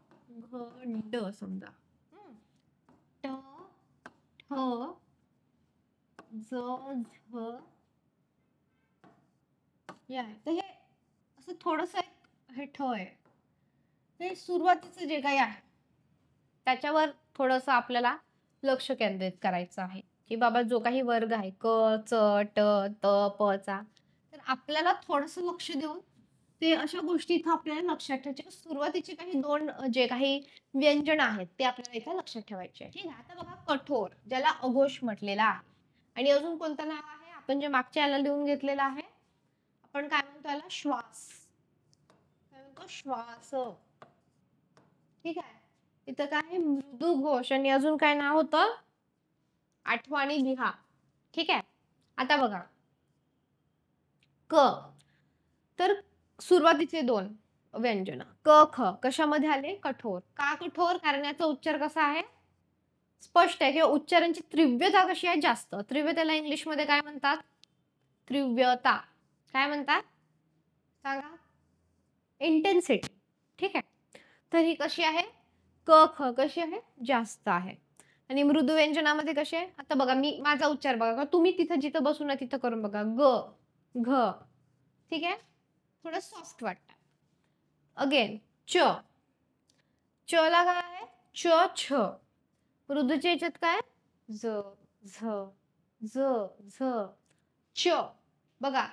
घ, ड समजा. ट, ठ, ज, झ, या आहे. तर हे असं थोडंसं हे ठ आहे. हे सुरुवातीचं जे काही आहे त्याच्यावर थोडंसं आपल्याला लक्ष केंद्रित करायचं आहे, की बाबा जो काही वर्ग आहे क, च, ट, त, प चा, तर आपल्याला थोडंसं लक्ष देऊन ते अशा गोष्टी इथं आपल्याला लक्षात ठेवायच्या. सुरुवातीचे काही 2 जे काही व्यंजन आहेत ते आपल्याला इथं लक्षात ठेवायचे. ठीक आहे, आता बघा कठोर, ज्याला अघोष म्हटलेला आहे. आणि अजून कोणतं नाव आहे आपण जे मागच्या याला लिहून घेतलेलं आहे, आपण काय म्हणतो याला, श्वास. काय म्हणतो, श्वास. ठीक आहे, इथं काय आहे, मृदू घोष. आणि अजून काय नाव होतं, आठवणी लिहा. ठीक आहे, आता बघा, क, तर सुरुवातीचे 2 व्यंजन क ख कशामध्ये आले, कठोर. का कठोर, कारण याचा उच्चार कसा आहे, स्पष्ट आहे, किंवा उच्चारांची तीव्रता कशी आहे, जास्त. तीव्रतेला इंग्लिशमध्ये काय म्हणतात, तीव्रता. काय म्हणतात सांगा, इंटेन्सिटी. ठीक आहे, तर ही कशी आहे, क ख कशी आहे, जास्त आहे. आणि मृदू व्यंजनामध्ये कसे आहे, आता बघा, मी माझा उच्चार बघा, तुम्ही तिथं जिथं बसून आहे तिथं करून बघा, ग, घ. ठीक आहे, थोडं सॉफ्ट वाटतं. अगेन च, च ला काय आहे, च छ. मृदूच्या याच्यात काय, ज, झ, ज, झ, च. बघा,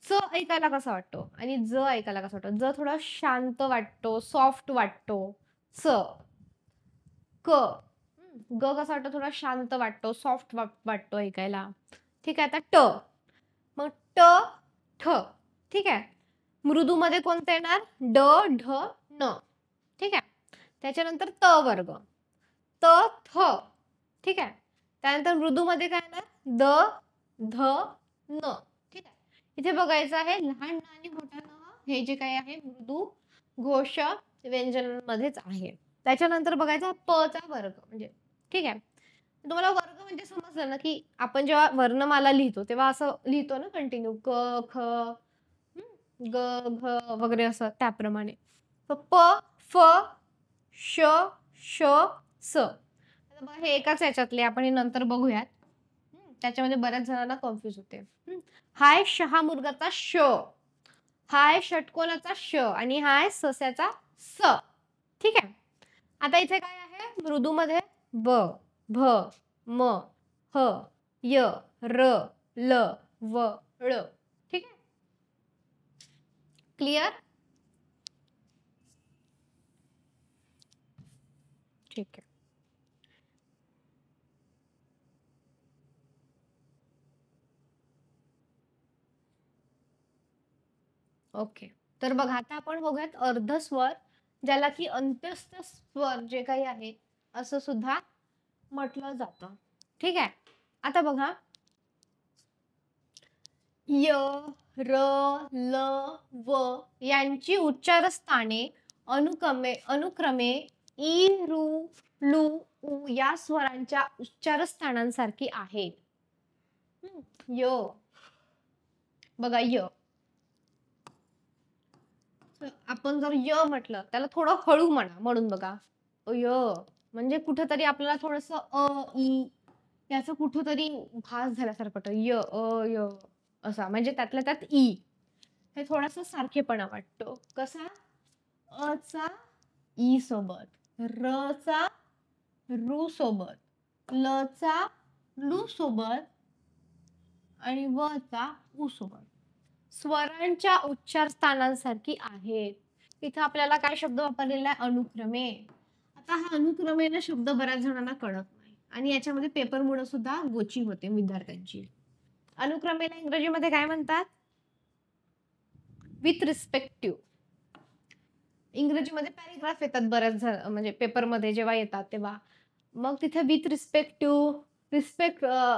च ऐकायला कसा वाटतो आणि ज ऐकायला कसा वाटतो. ज थोडा शांत वाटतो, सॉफ्ट वाटतो. च, क, ग कसा वाटतो, थोडा शांत वाटतो, सॉफ्ट वाटतो ऐकायला. ठीक आहे, आता ट, मग ट, ठ. ठीक आहे, मृदूमध्ये कोणतं येणार, ड, ढ, न. ठीक आहे, त्याच्यानंतर त वर्ग, त, थ. ठीक आहे, त्यानंतर मृदूमध्ये काय येणार, द, ध, न. ठीक आहे, इथे बघायचं आहे लहान न आणि मोठा न हे जे काही आहे मृदू घोष व्यंजनामध्येच आहे. त्याच्यानंतर बघायचा प चा वर्ग, म्हणजे ठीक आहे, तुम्हाला वर्ग म्हणजे समजलं ना, की आपण जेव्हा वर्णमाला लिहितो तेव्हा असं लिहितो ना कंटिन्यू, क, ख, ग, घ वगैरे असं त्याप्रमाणे. प, फ, श, श, स. आता बघा, हे एकाच याच्यातले, आपण हे नंतर बघूयात. त्याच्यामध्ये बऱ्याच जणांना कन्फ्युज होते. हाय शहामृगाचा श, हाय षटकोनाचा श आणि हाय सस्याचा स. ठीक आहे, आता इथे काय आहे, मृदूमध्ये ब, भ, म, ह, य, र, ल, व, ळ. ठीक आहे, क्लिअर? ठीक आहे, ओके. तर बघा, आता आपण बघूयात अर्धस्वर, ज्याला की अंत्यस्थ स्वर जे काही आहे असं सुद्धा म्हटलं जातं. ठीक आहे. आता बघा य, र, ल, व यांची उच्चारस्थाने अनुक्रमे ई, रू, लू, उ या स्वरांच्या उच्चारस्थानांसारखी आहेत. य बघा य, आपण जर य म्हटलं त्याला थोडं हळू म्हणा, म्हणून बघा य म्हणजे कुठेतरी आपल्याला थोडस अ ई याचं कुठेतरी भास झाल्यासारखं वाटतं. य अ य असा, म्हणजे त्यातल्या त्यात ई हे थोडस सारखेपणा वाटतो. कसा? अ चा ई सोबत, र चा रू सोबत, ल चा लू सोबत आणि व चा उ सोबत स्वरांच्या उच्चार स्थानांसारखी आहेत. इथं आपल्याला काय शब्द वापरलेला आहे? अनुक्रमे. आता हा अनुक्रमेने शब्द बऱ्याच जणांना कळत नाही आणि याच्यामध्ये पेपरमुळे सुद्धा गोची होते विद्यार्थ्यांची. अनुक्रमेला इंग्रजीमध्ये काय म्हणतात? With respective. इंग्रजीमध्ये पॅरेग्राफ येतात बऱ्याच म्हणजे पेपरमध्ये जेव्हा येतात तेव्हा, मग तिथे विथ रिस्पेक्टिव्ह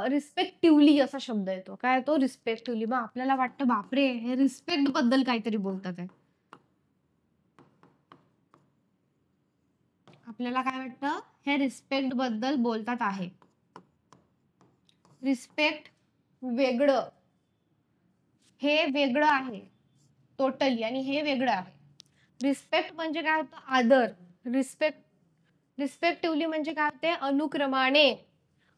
रिस्पेक्टिव्हली असा शब्द येतो. काय तो? रिस्पेक्टिव्हली. मग आपल्याला वाटतं बापरे हे रिस्पेक्ट बद्दल काहीतरी बोलतात आहे. आपल्याला काय वाटतं? हे रिस्पेक्ट बद्दल बोलतात आहे. रिस्पेक्ट वेगळं, हे वेगळं आहे टोटली आणि हे वेगळं आहे. रिस्पेक्ट म्हणजे काय होतं? आदर. रिस्पेक्टिव्हली म्हणजे काय होते? अनुक्रमाने,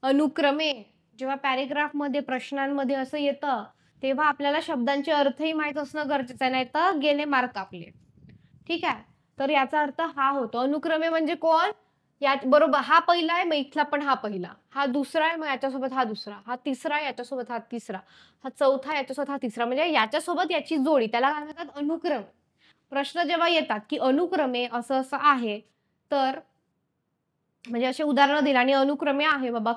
अनुक्रमे. जेव्हा पॅरेग्राफ मध्ये प्रश्नांमध्ये असं येतं तेव्हा आपल्याला शब्दांचे अर्थही माहित असणं गरजेचं आहे, नाही तर गेले मार्क आपले. ठीक आहे. तर याचा अर्थ हा होतो. अनुक्रमे म्हणजे कोण? यात बरोबर हा पहिला आहे, मग इथला पण हा पहिला, हा दुसरा आहे, मग याच्यासोबत हा दुसरा, हा तिसरा आहे, याच्यासोबत हा तिसरा, हा चौथा याच्यासोबत हा तिसरा, म्हणजे याच्यासोबत याची जोडी, त्याला काय म्हणतात? अनुक्रम. प्रश्न जेव्हा येतात की अनुक्रमे असं असं आहे, तर म्हणजे असे उदाहरण दिलं आणि अनुक्रमे आहे बाबा,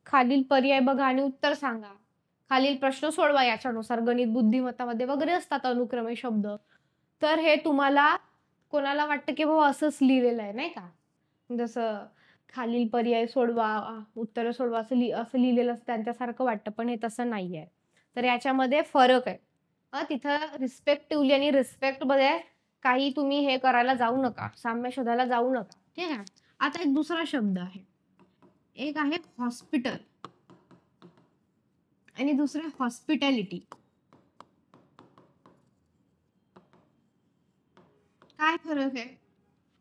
खालील पर्याय बघा आणि उत्तर सांगा, खालील प्रश्न सोडवा याच्यानुसार, गणित बुद्धिमत्तामध्ये वगैरे असतात अनुक्रमे शब्द. तर हे तुम्हाला कोणाला वाटतं की बाबा असंच लिहिलेलं आहे, नाही का? जसं खालील पर्याय सोडवा, उत्तर सोडवा असं लिहिलेलं असतं त्यांच्यासारखं वाटतं, पण हे तसं नाहीये. तर याच्यामध्ये फरक आहे. तिथं रिस्पेक्टिव्हली आणि रिस्पेक्ट मध्ये काही तुम्ही हे करायला जाऊ नका, साम्य शोधायला जाऊ नका. ठीक आहे. आता एक दुसरा शब्द आहे, एक आहे हॉस्पिटल आणि दुसरे हॉस्पिटॅलिटी. काय फरक आहे?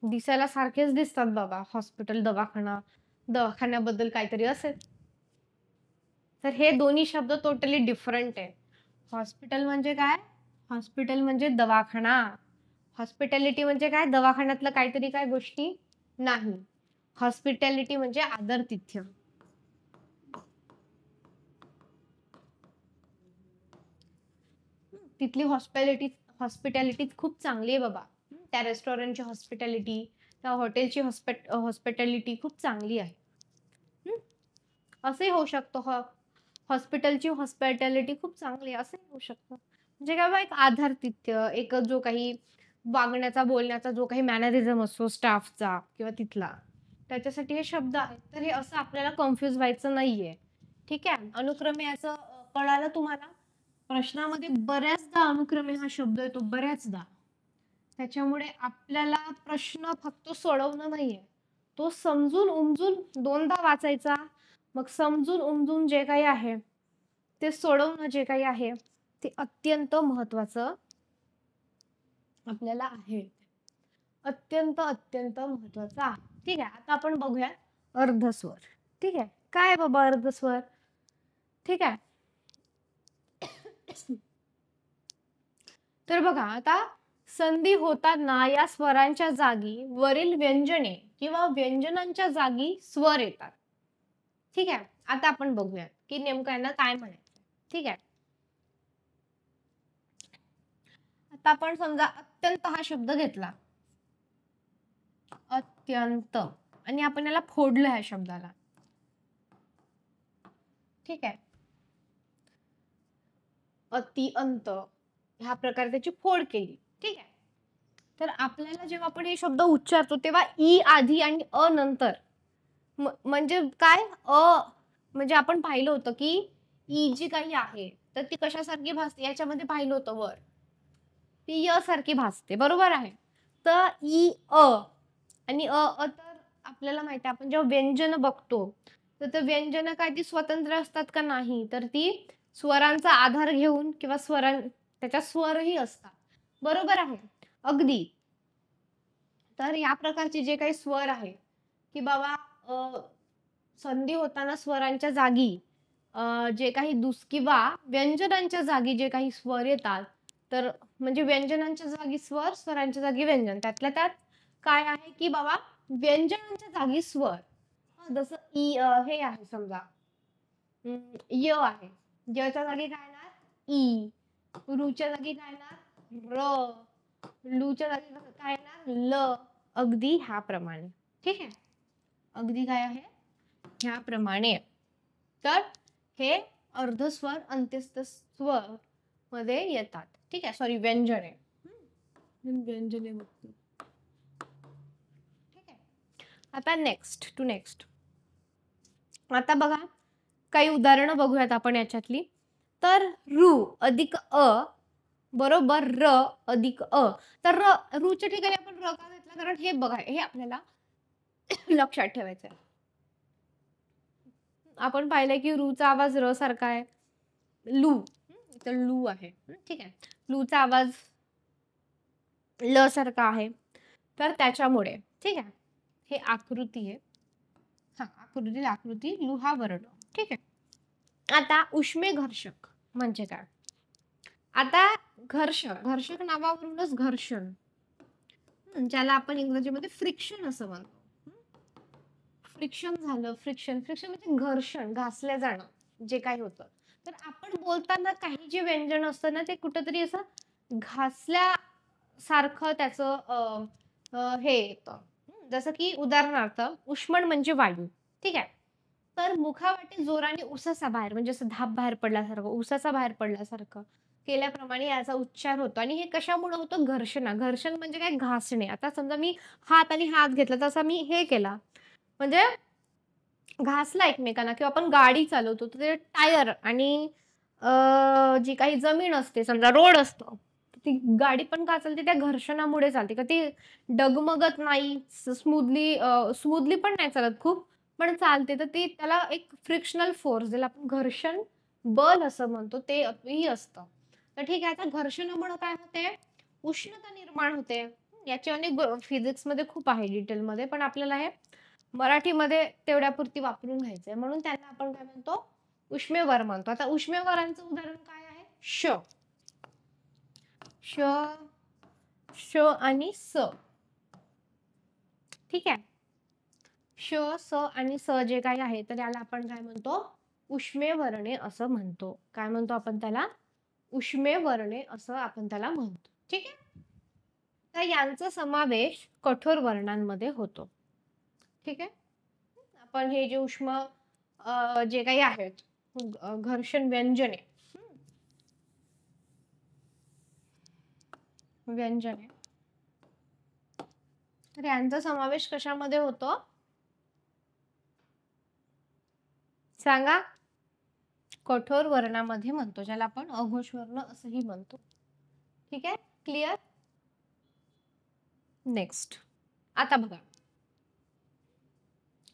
दिसायला सारखेच दिसतात बाबा, हॉस्पिटल दवाखाना, दवाखान्याबद्दल काहीतरी असेल. तर हे दोन्ही शब्द टोटली डिफरंट आहे. हॉस्पिटल म्हणजे काय? हॉस्पिटल म्हणजे दवाखाना. हॉस्पिटॅलिटी म्हणजे काय? दवाखान्यातलं काहीतरी काय गोष्टी नाही. हॉस्पिटॅलिटी म्हणजे आदरातिथ्य. तिथली हॉस्पिटॅलिटी खूप चांगली आहे बाबा. त्या रेस्टॉरंटची हॉस्पिटॅलिटी, त्या हॉटेलची हॉस्पिटॅलिटी खूप चांगली आहे. असंही होऊ शकतं, हॉस्पिटलची हॉस्पिटॅलिटी खूप चांगली आहे असंही होऊ शकतं. म्हणजे काय बाबा, एक आदरातिथ्य, एक जो काही वागण्याचा बोलण्याचा जो काही मॅनरिझम असतो स्टाफचा किंवा तिथला, त्याच्यासाठी हे शब्द आहेत. तर हे असं आपल्याला कन्फ्युज व्हायचं नाहीये. ठीक आहे. अनुक्रमे याचं कळालं तुम्हाला? प्रश्नामध्ये बऱ्याचदा अनुक्रमे हा शब्द येतो, बऱ्याचदा. त्याच्यामुळे आपल्याला प्रश्न फक्त सोडवणं नाहीये, तो समजून उमजून दोनदा वाचायचा, मग समजून उमजून जे काही आहे ते सोडवणं जे काही आहे ते अत्यंत महत्वाचं आपल्याला आहे. अत्यंत अत्यंत महत्वाचं आहे. ठीक आहे. आता आपण बघूया अर्धस्वर. ठीक आहे. काय बाबा अर्धस्वर? ठीक आहे. तर बघा, आता संधी होताना या स्वरांच्या जागी वरील व्यंजने किंवा व्यंजनांच्या जागी स्वर येतात. ठीक आहे. आता आपण बघूया की नेमकं यांना काय म्हणायचं. ठीक आहे. आता आपण समजा अत्यंत हा शब्द घेतला, अत्यंत, आणि आपण याला फोडलं ह्या शब्दाला. ठीक आहे. अतिअंत ह्या प्रकारे त्याची फोड केली. ठीक आहे. तर आपल्याला जेव्हा आपण हे शब्द उच्चारतो तेव्हा ई आधी आणि अ नंतर, म्हणजे काय? म्हणजे आपण पाहिलं होतं की ई जी काही आहे तर ती कशासारखी भासते, याच्यामध्ये पाहिलं होतं वर, ती य सारखी भासते, बरोबर आहे. तर ई अ आणि तर आपल्याला माहिती आहे, आपण जेव्हा व्यंजन बघतो तर ते व्यंजन काय ती स्वतंत्र असतात का, नाही, तर ती स्वरांचा आधार घेऊन किंवा त्याच्यात स्वरही असतात, बरोबर आहे. अगदी. तर या प्रकारचे जे काही स्वर आहे की बाबा संधी होताना स्वरांच्या जागी जे काही किंवा व्यंजनांच्या जागी जे काही स्वर येतात, तर म्हणजे व्यंजनांच्या जागी स्वर, स्वरांच्या जागी व्यंजन. त्यातल्या त्यात काय आहे की बाबा व्यंजनांच्या जागी स्वर. जसं हे आहे समजा, य आहे. यच्या जागी काय येणार? ई. च्या जागी काय येणार? र. च्या जागी काय येणार? ल. अगदी ह्याप्रमाणे. ठीक आहे. अगदी काय आहे? ह्याप्रमाणे. तर हे अर्धस्वर, अंत्यस्थ स्वर मध्ये येतात. ठीक आहे. सॉरी, व्यंजने. व्यंजने बघतो. ठीक आहे. आता नेक्स्ट. आता बघा, काही उदाहरणं बघूयात आपण याच्यातली. तर रू अधिक अ बरोबर र अधिक अ. तर रूच्या ठिकाणी आपण र का घेतला, कारण हे बघा, हे आपल्याला लक्षात ठेवायचं आहे. आपण पाहिलंय की रूचा आवाज र सारखा आहे. लू, तर लू आहे. ठीक आहे. लूचा आवाज ल सारखा आहे. तर त्याच्यामुळे, ठीक आहे, हे आकृती आहे. आकृती लू हा वर्ण. ठीक आहे. आता उष्मे घर्षक म्हणजे काय? आता घर्षक नावावरूनच घर्षण, ज्याला आपण इंग्रजीमध्ये फ्रिक्शन असं म्हणतो. फ्रिक्शन झालं. फ्रिक्शन म्हणजे घर्षण, घासल्या जाणं, जे काही होतं. तर आपण बोलताना काही जे व्यंजन असतं ना, ते कुठंतरी असं घासल्यासारखं त्याचं हे येतं. जसं की उदाहरणार्थ, उष्मण म्हणजे वायू. ठीक आहे. तर मुखावाटे जोराने उसासा बाहेर, म्हणजे असं धाप बाहेर पडल्यासारखं, उसाचा बाहेर पडल्यासारखं केल्याप्रमाणे याचा उच्चार होतो. आणि हे कशामुळे होतं? घर्षण म्हणजे काय? घासणे. आता समजा मी हात आणि हात घेतला, तसा मी हे केला, म्हणजे घासला एकमेकांना. किंवा आपण गाडी चालवतो तर ते टायर आणि जी काही जमीन असते, समजा रोड असतो, ती गाडी पण का चालते? त्या घर्षणामुळे चालते. का ती डगमगत नाही, स्मूथली पण नाही चालत खूप, पण चालते. तर ती त्याला एक फ्रिक्शनल फोर्स, ज्याला आपण घर्षण बल असं म्हणतो, ते ही असतं. तर ठीक आहे. आता घर्षणामुळे काय होते? उष्णता निर्माण होते. याचे अनेक फिजिक्समध्ये खूप आहे डिटेलमध्ये, पण आपल्याला हे मराठीमध्ये तेवढ्यापुरती वापरून घ्यायचंय. म्हणून त्यांना आपण काय म्हणतो? उष्मेवर म्हणतो. आता उष्मेवरांचं उदाहरण काय आहे? श, श, श आणि स. ठीक आहे. श, स आणि स जे काही आहे, तर याला आपण काय म्हणतो? उष्मेवर्णे असं म्हणतो. काय म्हणतो आपण त्याला? उष्मेवर्णे असं आपण त्याला म्हणतो. ठीक आहे. तर यांचा समावेश कठोर वर्णांमध्ये होतो. ठीक आहे. आपण हे जे उष्म जे काही आहेत, घर्षण व्यंजने, तर यांचा समावेश कशामध्ये होतो? सांगा. कठोर वर्णामध्ये म्हणतो, ज्याला आपण अघोष वर्ण असंही म्हणतो. ठीक आहे. क्लिअर. नेक्स्ट. आता बघा,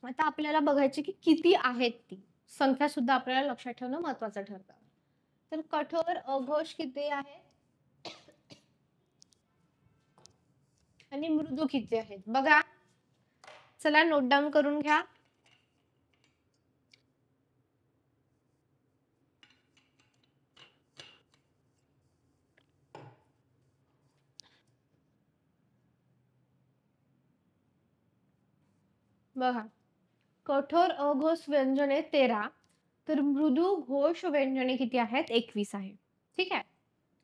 आता आपल्याला बघायची की किती आहेत ती संख्या सुद्धा आपल्याला लक्षात ठेवणं महत्वाचं ठरतं. तर कठोर अघोष किती आहेत आणि मृदू किती आहेत बघा. चला नोट डाऊन करून घ्या. बघा, कठोर अघोष व्यंजने 13, तर मृदू घोष व्यंजने किती आहेत? 21 आहे. ठीक आहे.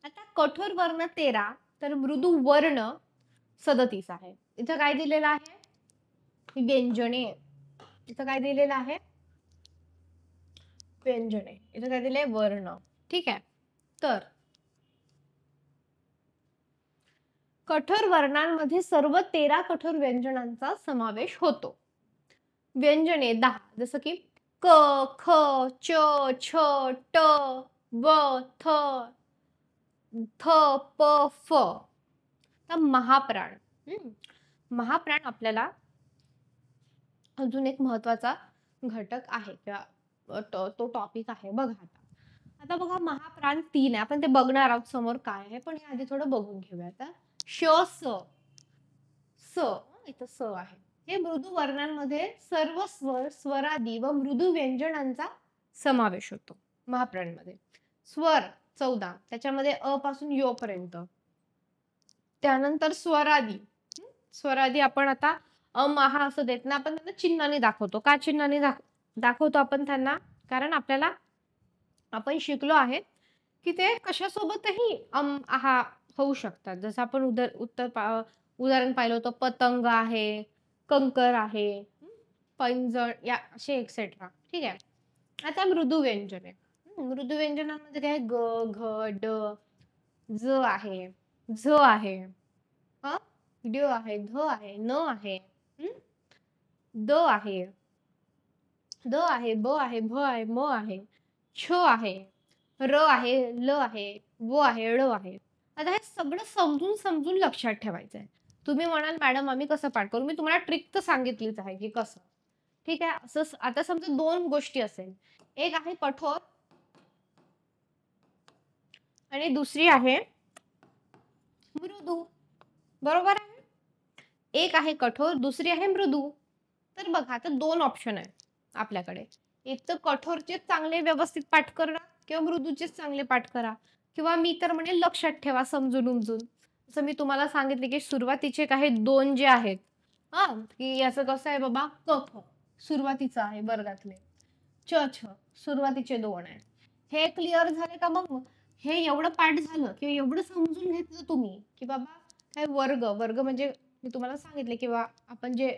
आता कठोर वर्ण 13, तर मृदू वर्ण 37 आहे. इथं काय दिलेलं आहे? व्यंजने. इथं काय दिलेलं आहे? व्यंजने. इथं काय दिले? वर्ण. ठीक आहे. तर कठोर वर्णांमध्ये सर्व 13 कठोर व्यंजनांचा समावेश होतो. व्यंजने 10, जसं की क, ख, च, छ, ट, ब, थ, थ, प, फ. तर महाप्राण. महाप्राण आपल्याला अजून एक महत्वाचा घटक आहे किंवा तो टॉपिक आहे. बघा आता. आता बघा महाप्राण 3 आहे. आपण ते बघणार आहोत समोर काय आहे. पण आधी थोडं बघून घेऊया आता. श, स. स इथं स आहे. हे मृदू वर्णांमध्ये सर्व स्वर, स्वरादी व मृदू व्यंजनांचा समावेश होतो महाप्राणमध्ये. स्वर 14 त्याच्यामध्ये अ पासून य पर्यंत. त्यानंतर स्वरादी. स्वरादी आपण आता महा असं देत ना, आपण त्यांना चिन्हाने दाखवतो. का चिन्हाने दाखवतो आपण त्यांना? कारण आपल्याला आपण शिकलो आहे की ते कशासोबतही आहा होऊ शकतात. जसं आपण उदाहरण पाहिलं होतं, पतंग आहे, कंकर आहे, पैंजण या असे एक्सेट्रा. ठीक आहे. आता मृदू व्यंजन आहे. मृदू व्यंजनामध्ये काय ग, घ, ड, ज आहे, झ आहे, ड आहे, ध आहे, न आहे, द आहे, द आहे, ब आहे, भ आहे, म आहे, छ आहे, र आहे, ल आहे, व आहे, ळ आहे. आता हे सगळं समजून समजून लक्षात ठेवायचं आहे. तुम्ही म्हणाल मॅडम आम्ही कसं पाठ करू? मी तुम्हाला ट्रिक तर सांगितलीच आहे की कसं. ठीक आहे. असं आता समजा 2 गोष्टी असेल. एक आहे कठोर आणि दुसरी आहे मृदू. बरोबर आहे? एक आहे कठोर, दुसरी आहे मृदू. तर बघा आता 2 ऑप्शन आहेत आपल्याकडे. एक तर कठोरचे चांगले व्यवस्थित पाठ करा किंवा मृदूचे चांगले पाठ करा. किंवा मी तर म्हणेल लक्षात ठेवा समजून उमजून. जसं मी तुम्हाला सांगितले की सुरुवातीचे काही 2 जे आहेत. की याचं कसं आहे बाबा क, ख सुरुवातीचं आहे वर्गातले. च, छ सुरुवातीचे 2 आहेत. हे क्लिअर झाले का? मग हे एवढं पाठ झालं किंवा एवढं समजून घेतलं तुम्ही की बाबा काय वर्ग म्हणजे मी तुम्हाला सांगितले किंवा आपण जे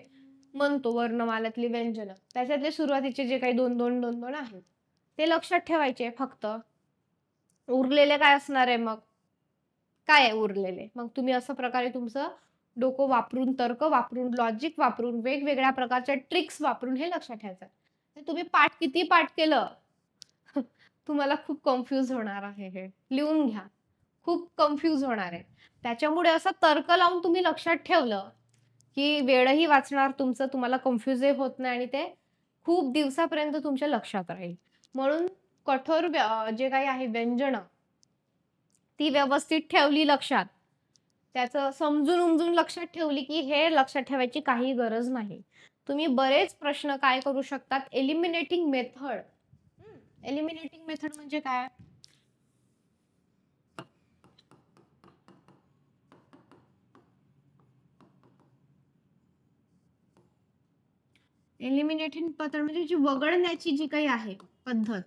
म्हणतो वर्णमालातली व्यंजन त्याच्यातले सुरुवातीचे जे काही 2-2 आहेत ते लक्षात ठेवायचे फक्त. उरलेले काय असणार आहे मग? काय आहे उरलेले? मग तुम्ही असं प्रकारे तुमचं डोकं वापरून, तर्क वापरून, लॉजिक वापरून, वेगवेगळ्या प्रकारच्या ट्रिक्स वापरून हे लक्षात ठेवायचं. तुम्ही किती पाठ केलं तुम्हाला खूप कन्फ्यूज होणार आहे. हे लिहून घ्या. खूप कन्फ्यूज होणार आहे. त्याच्यामुळे असं तर्क लावून तुम्ही लक्षात ठेवलं की वेळही वाचणार तुमचं, तुम्हाला कन्फ्युजही होत नाही आणि ते खूप दिवसापर्यंत तुमच्या लक्षात राहील. म्हणून कठोर जे काही आहे व्यंजन ती व्यवस्थित ठेवली लक्षात. त्याचं समजून उमजून लक्षात ठेवली की हे लक्षात ठेवायची काही गरज नाही. तुम्ही बरेच प्रश्न काय करू शकतात? Eliminating method. एलिमिनेटिंग मेथड म्हणजे काय? एलिमिनेटिंग मेथड म्हणजे जी वगळण्याची जी काही आहे पद्धत.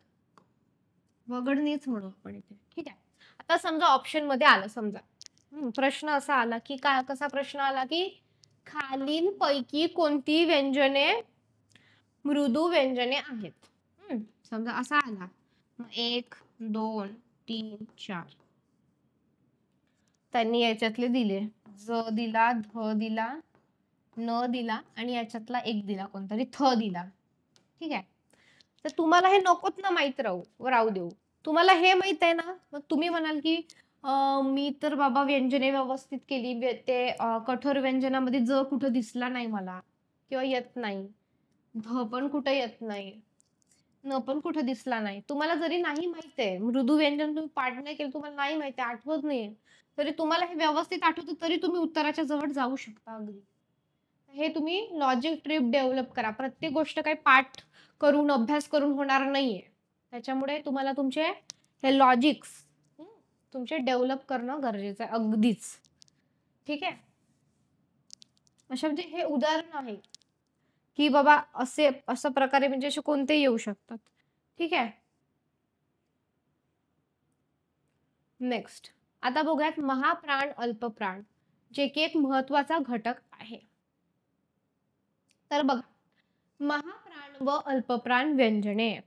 वगळणीच म्हणू आपण इथे. ठीक आहे. आता समजा ऑप्शन मध्ये आलं समजा. प्रश्न असा आला की कसा प्रश्न आला की खालीलपैकी कोणती व्यंजने मृदू व्यंजने आहेत? समजा असा आला. 1, 2, 3, 4 त्यांनी याच्यातले दिले. ज दिला, ध दिला, न दिला आणि याच्यातला एक दिला कोणतरी थ दिला. ठीक आहे. तर तुम्हाला हे नकोत ना माहित राहू देऊ. तुम्हाला हे माहित आहे ना, मग तुम्ही म्हणाल की मी तर बाबा व्यंजने व्यवस्थित केली. ते कठोर व्यंजनामध्ये ज कुठं दिसला नाही मला किंवा येत नाही. ध पण कुठं येत नाही. न पण कुठं दिसला नाही. तुम्हाला जरी नाही माहित आहे, मृदू व्यंजन तुम्ही पाठ नाही केलं, तुम्हाला नाही माहिती, आठवत नाहीये, तरी तुम्हाला हे व्यवस्थित आठवतं तरी तुम्ही उत्तराच्या जवळ जाऊ शकता अगदी. हे तुम्ही लॉजिक ट्रिप डेव्हलप करा. प्रत्येक गोष्ट काही पाठ करून अभ्यास करून होणार नाहीये. त्याच्यामुळे तुम्हाला तुमचे हे लॉजिक्स तुमचे डेव्हलप करणं गरजेचं आहे अगदीच. ठीक आहे. अशा म्हणजे हे उदाहरण आहे की बाबा अशा प्रकारे म्हणजे असे कोणते येऊ शकतात. ठीक आहे. नेक्स्ट आता बघूयात महाप्राण अल्पप्राण जे की एक महत्वाचा घटक आहे. तर बघा महाप्राण व अल्पप्राण व्यंजने.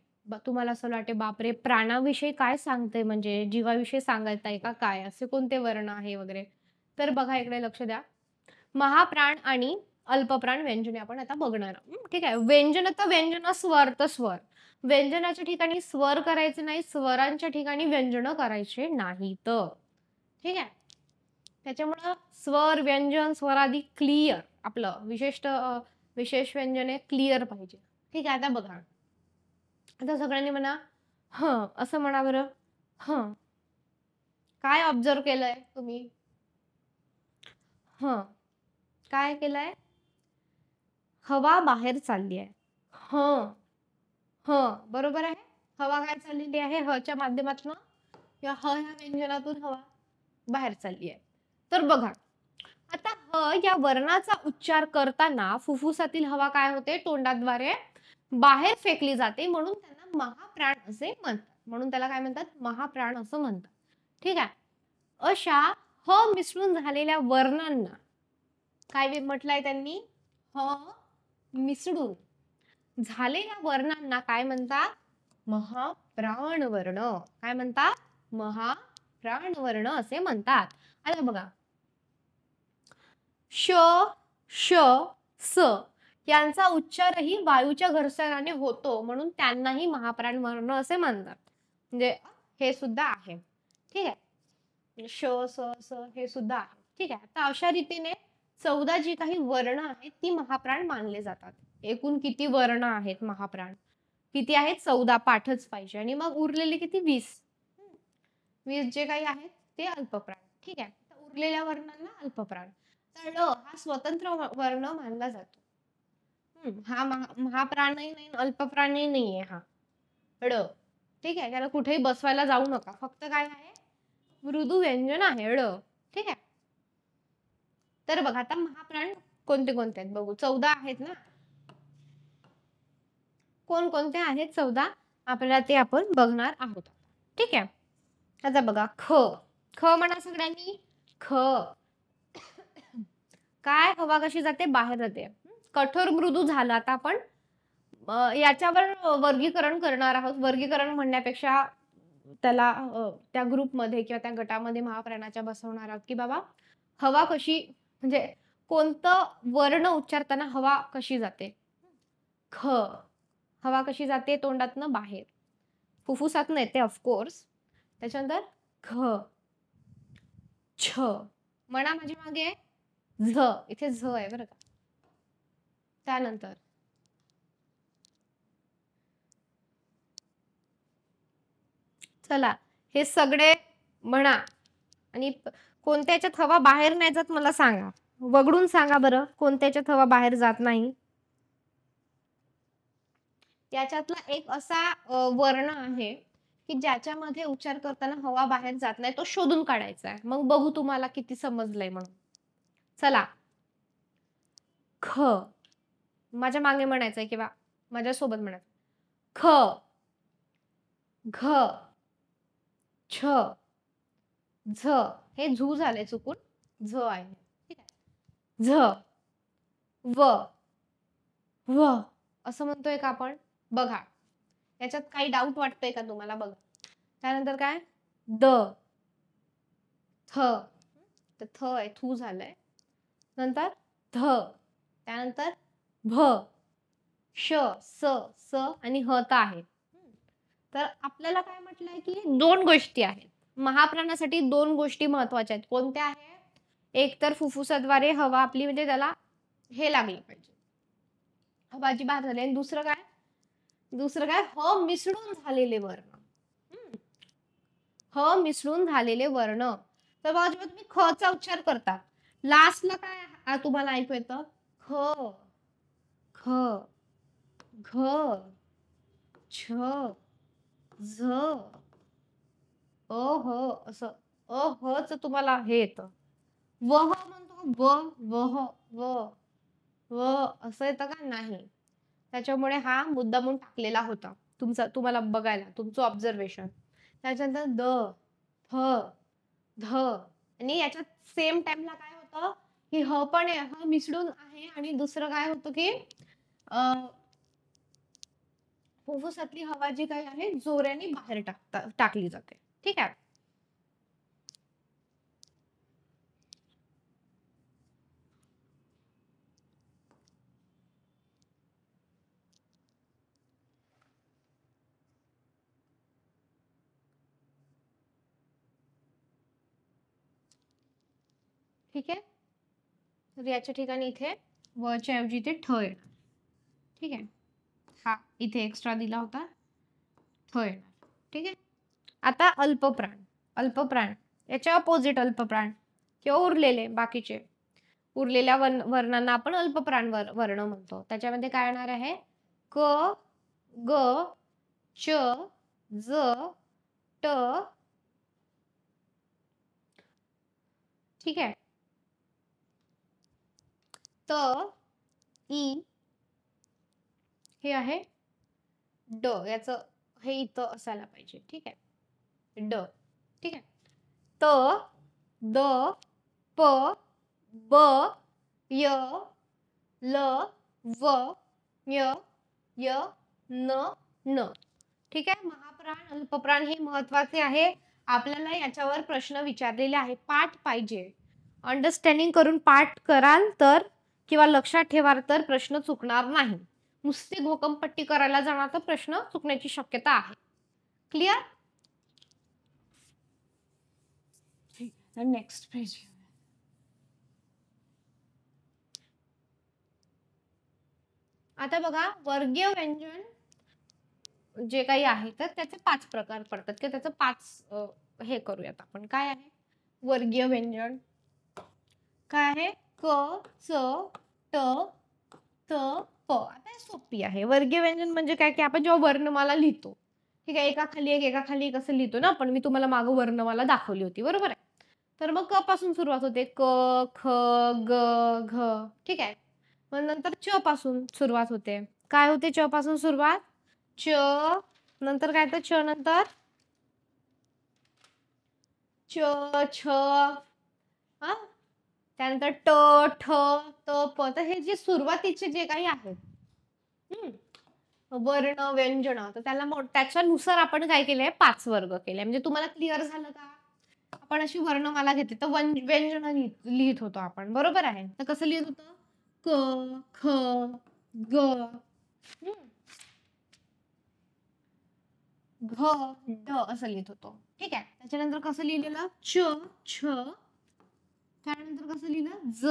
तुम्हाला असं वाटते बापरे प्राणाविषयी काय सांगते, म्हणजे जीवाविषयी सांगायचं आहे का काय, असे कोणते वर्ण आहे वगैरे. तर बघा इकडे लक्ष द्या. महाप्राण आणि अल्पप्राण व्यंजने आपण आता बघणार आहोत. ठीक आहे. व्यंजन तर व्यंजन, स्वर तर स्वर. व्यंजनाच्या ठिकाणी स्वर करायचे नाही, स्वरांच्या ठिकाणी व्यंजन करायचे नाहीत. ठीक आहे. त्याच्यामुळं स्वर, व्यंजन, स्वरादी क्लिअर आपलं विशेष व्यंजने क्लिअर पाहिजे. ठीक आहे. आता बघा. आता सगळ्यांनी म्हणा हं, असं म्हणा बरं. हं. काय ऑब्झर्व्ह केलंय तुम्ही? हं. काय केलंय? हवा बाहेर चालली आहे. हं. हं. बरोबर आहे? हवा काय चाललेली आहे? हच्या माध्यमातून किंवा ह ह्या व्यंजनातून हवा बाहेर चालली आहे. तर बघा, आता ह या वर्णाचा उच्चार करताना फुफ्फुसातील हवा काय होते? तोंडाद्वारे बाहेर फेकली जाते, म्हणून त्यांना महाप्राण असे म्हणतात. म्हणून त्याला काय म्हणतात? महाप्राण असं म्हणतात. ठीक आहे. अशा ह मिसळून झालेल्या वर्णांना काय म्हटलंय त्यांनी? ह मिसळून झालेल्या वर्णांना काय म्हणतात? महाप्राण वर्ण. काय म्हणतात? महाप्राण वर्ण असे म्हणतात. आता बघा, श, श, स यांचा उच्चारही वायूच्या घर्षणाने होतो, म्हणून त्यांनाही महाप्राण वर्ण असे म्हणतात. म्हणजे हे सुद्धा आहे. ठीक आहे. श, स, स हे सुद्धा आहे. ठीक आहे. आता अशा रीतीने 14 जी काही वर्ण आहेत ती महाप्राण मानले जातात. एकूण किती वर्ण आहेत महाप्राण? किती आहेत? 14 पाठच पाहिजे. आणि मग उरलेले किती? 20. 20 जे काही आहेत ते अल्पप्राण. ठीक आहे. तर उरलेल्या वर्णांना अल्पप्राण. तर ळ हा स्वतंत्र वर्ण मानला जातो. हा महाप्राणही नाही, अल्पप्राणही नाहीये हा ळ. ठीक आहे. त्याला कुठेही बसवायला जाऊ नका. फक्त काय आहे? मृदू व्यंजन आहे ळ. ठीक आहे. तर बघा, आता महाप्राण कोणते कोणते आहेत बघू. 14 आहेत ना. कोणकोणते आहेत 14? आपल्याला ते आपण बघणार आहोत. ठीक आहे. आता बघा, ख. ख म्हणा सगळ्यांनी. ख. काय? हवा कशी जाते? बाहेर जाते. कठोर मृदू झालं. आता आपण याच्यावर वर्गीकरण करणार आहोत. वर्गीकरण म्हणण्यापेक्षा त्याला त्या ग्रुपमध्ये किंवा त्या गटामध्ये महाप्राणाच्या बसवणार आहोत, की बाबा हवा कशी, म्हणजे कोणतं वर्ण उच्चारताना हवा कशी जाते? ख. हवा कशी जाते? तोंडातनं बाहेर. फुफ्फुसातनं येते ऑफकोर्स. त्याच्यानंतर ख. छ. म्हणा माझ्या मागे. झ. इथे झ आहे बरं का. त्यानंतर चला हे सगळे म्हणा आणि कोणत्या याच्यात हवा बाहेर नाही जात मला सांगा. वगळून सांगा बरं, कोणत्या याच्यात हवा बाहेर जात नाही. त्याच्यातला एक असा वर्ण आहे की ज्याच्यामध्ये उच्चार करताना हवा बाहेर जात नाही, तो शोधून काढायचा आहे. मग बघू तुम्हाला किती समजलंय म्हणून. चला. ख. माझ्या मागे म्हणायचंय किंवा माझ्यासोबत म्हणायचं. ख. घ. छ. झ. हे झू झाले चुकून. झ आहे. ठीक आहे. झ. व. व असं म्हणतोय का आपण? बघा, याच्यात काही डाऊट वाटतोय का तुम्हाला? बघा. त्यानंतर काय? द. थ. तर थ आहे, थू झालंय. नंतर ध. त्यानंतर भ. श, स, स आणि ह तर आहे. तर आपल्याला काय म्हटलंय की 2 गोष्टी आहेत. महाप्राणासाठी 2 गोष्टी महत्वाच्या आहेत. कोणत्या आहेत? एक तर फुफ्फुसाद्वारे हवा आपली, म्हणजे त्याला हे लागलं पाहिजे, हवा जी बाहेर झाली. आणि दुसरं काय? दुसरं काय? ह मिसळून झालेले वर्ण. ह मिसळून झालेले वर्ण. तर बघा, जेव्हा तुम्ही ख चा उच्चार करता, लास्टला काय तुम्हाला ऐकू येतं? ख, ख, घ, छ, झ, ह असं ह च तुम्हाला हे येतं. वह म्हणतो, वह, व असं येतं का? नाही. त्याच्यामुळे हा मुद्दामून टाकलेला होता तुम्हाला बघायला, तुमचं ऑब्झर्वेशन. त्याच्यानंतर द, थ, ध आणि याच्यात सेम टाइमला काय होतं की ह पण आहे, ह मिसळून आहे. आणि दुसरं काय होतं की फुफ्फुसातली हवा जी काही आहे जोराने बाहेर टाकली जाते. ठीक आहे. ठीक आहे. तर याच्या ठिकाणी इथे वच्या ऐवजी इथे ठ येणार. ठीक आहे. हा इथे एक्स्ट्रा दिला होता, ठ येणार. ठीक आहे. आता अल्पप्राण. अल्पप्राण याच्या अपोजिट अल्पप्राण किंवा उरलेले बाकीचे उरलेल्या वर्णांना आपण अल्पप्राण वर्ण म्हणतो. त्याच्यामध्ये काय येणार आहे? क, ग, च, ज, ट. ठीक आहे. त, ई, हे आहे ड. याचं हे इथं असायला पाहिजे. ठीक आहे. ड. ठीक आहे. त, द, प, ब, य, ल, व, य, य, न, न. ठीक आहे. महाप्राण, अल्पप्राण हे महत्वाचे आहे. आपल्याला याच्यावर प्रश्न विचारलेले आहे. पाठ पाहिजे. अंडरस्टँडिंग करून पाठ कराल तर किंवा लक्षात ठेवाल तर प्रश्न चुकणार नाही. नुसती घोकमपट्टी करायला जाणार तर प्रश्न चुकण्याची शक्यता आहे. क्लिअर? Next page. आता बघा, वर्गीय व्यंजन जे काही आहे तर त्याचे 5 प्रकार पडतात किंवा त्याचं 5 हे करूयात आपण. काय आहे वर्गीय व्यंजन? काय आहे? क, च, ट, त, प. आता सोपी आहे. वर्गीय व्यंजन म्हणजे काय की आपण जेव्हा वर्णमाला लिहितो, ठीक आहे, एकाखाली एक एकाखाली एक असं लिहितो ना आपण. मी तुम्हाला मागं वर्णमाला दाखवली होती, बरोबर आहे. तर मग क पासून सुरुवात होते. क, ख, ग, घ. ठीक आहे. मग नंतर च पासून सुरुवात होते. काय होते च पासून सुरुवात? च, नंतर काय तर च नंतर च, छ, हा, त्यानंतर ट, ठ, त, प. तर हे जे सुरुवातीचे जे काही आहेत वर्ण व्यंजन, तर त्याच्यानुसार आपण काय केलंय? 5 वर्ग केले. म्हणजे तुम्हाला क्लिअर झालं का? आपण अशी वर्णमाला घेतली तर व्यंजन लिहित होतो आपण, बरोबर आहे. तर कसं लिहित होतो? क, ख, ग, घ, ड असं लिहित होतो. ठीक आहे. त्याच्यानंतर कसं लिहिलेलं? च, छ. त्यानंतर कसं लिहिलं? ज,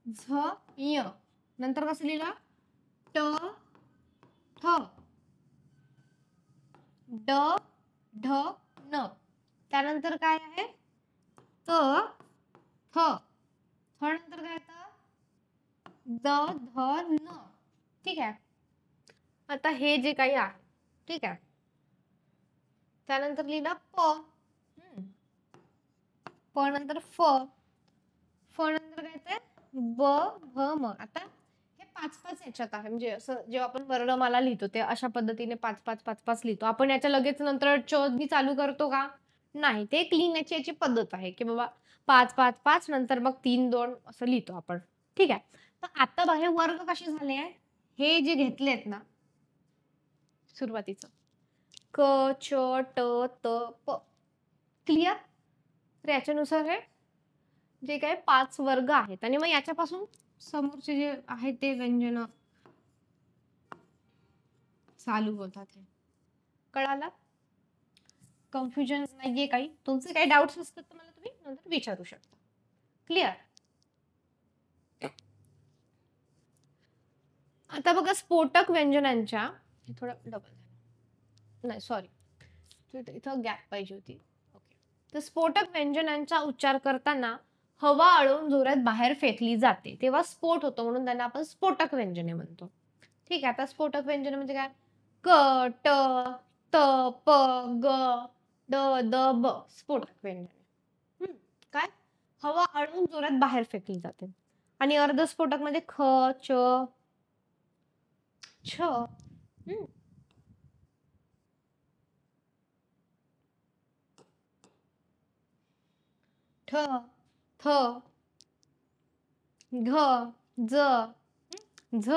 झ, य. नंतर कसं लिहिलं? ट, ठ, ड, ढ, न. त्यानंतर काय आहे? त, थ. थ नंतर काय येतं? द, ध, न. ठीक आहे. आता हे जे काही आहे, ठीक आहे. त्यानंतर लिहिलं प. प नंतर फ. फ नंतर काय येते? ब, भ, म. आता हे 5-5 याच्यात आहे. म्हणजे असं जेव्हा आपण वर्णमाला लिहितो ते अशा पद्धतीने 5-5 लिहितो. आपण याच्या लगेच नंतर च नी चालू करतो का? नाही. ते एक लिहिण्याची याची पद्धत आहे की बाबा 5-5-5 नंतर मग 3-2 असं लिहितो आपण. ठीक आहे. तर आता बघा हे वर्ग कसे झाले आहे? हे जे घेतलेत ना सुरुवातीचं क, च, ट, त, प. क्लिअर? तर याच्यानुसार हे जे काही 5 वर्ग आहेत आणि मग याच्यापासून समोरचे जे आहेत ते व्यंजन चालू होतात. हे कळालं? कन्फ्युजन नाहीये काही? तुमचे काही डाऊट्स असतात तर मला तुम्ही नंतर विचारू शकता. क्लिअर? आता बघा, स्फोटक व्यंजनांच्या थोडं डबल नाही, सॉरी, इथं गॅप पाहिजे होती. ओके. तर स्फोटक व्यंजनांचा उच्चार करताना हवा अळून जोरात बाहेर फेकली जाते तेव्हा स्फोट होतो, म्हणून त्यांना आपण स्फोटक व्यंजने म्हणतो. ठीक आहे. आता स्फोटक व्यंजन म्हणजे काय? क, ट, त, प, ग, ड, द, ब. स्फोटक व्यंजने. काय? हवा अळून जोरात बाहेर फेकली जाते. आणि अर्धस्फोटक मध्ये ख, च, छ, ठ, थ, घ, ज, झ,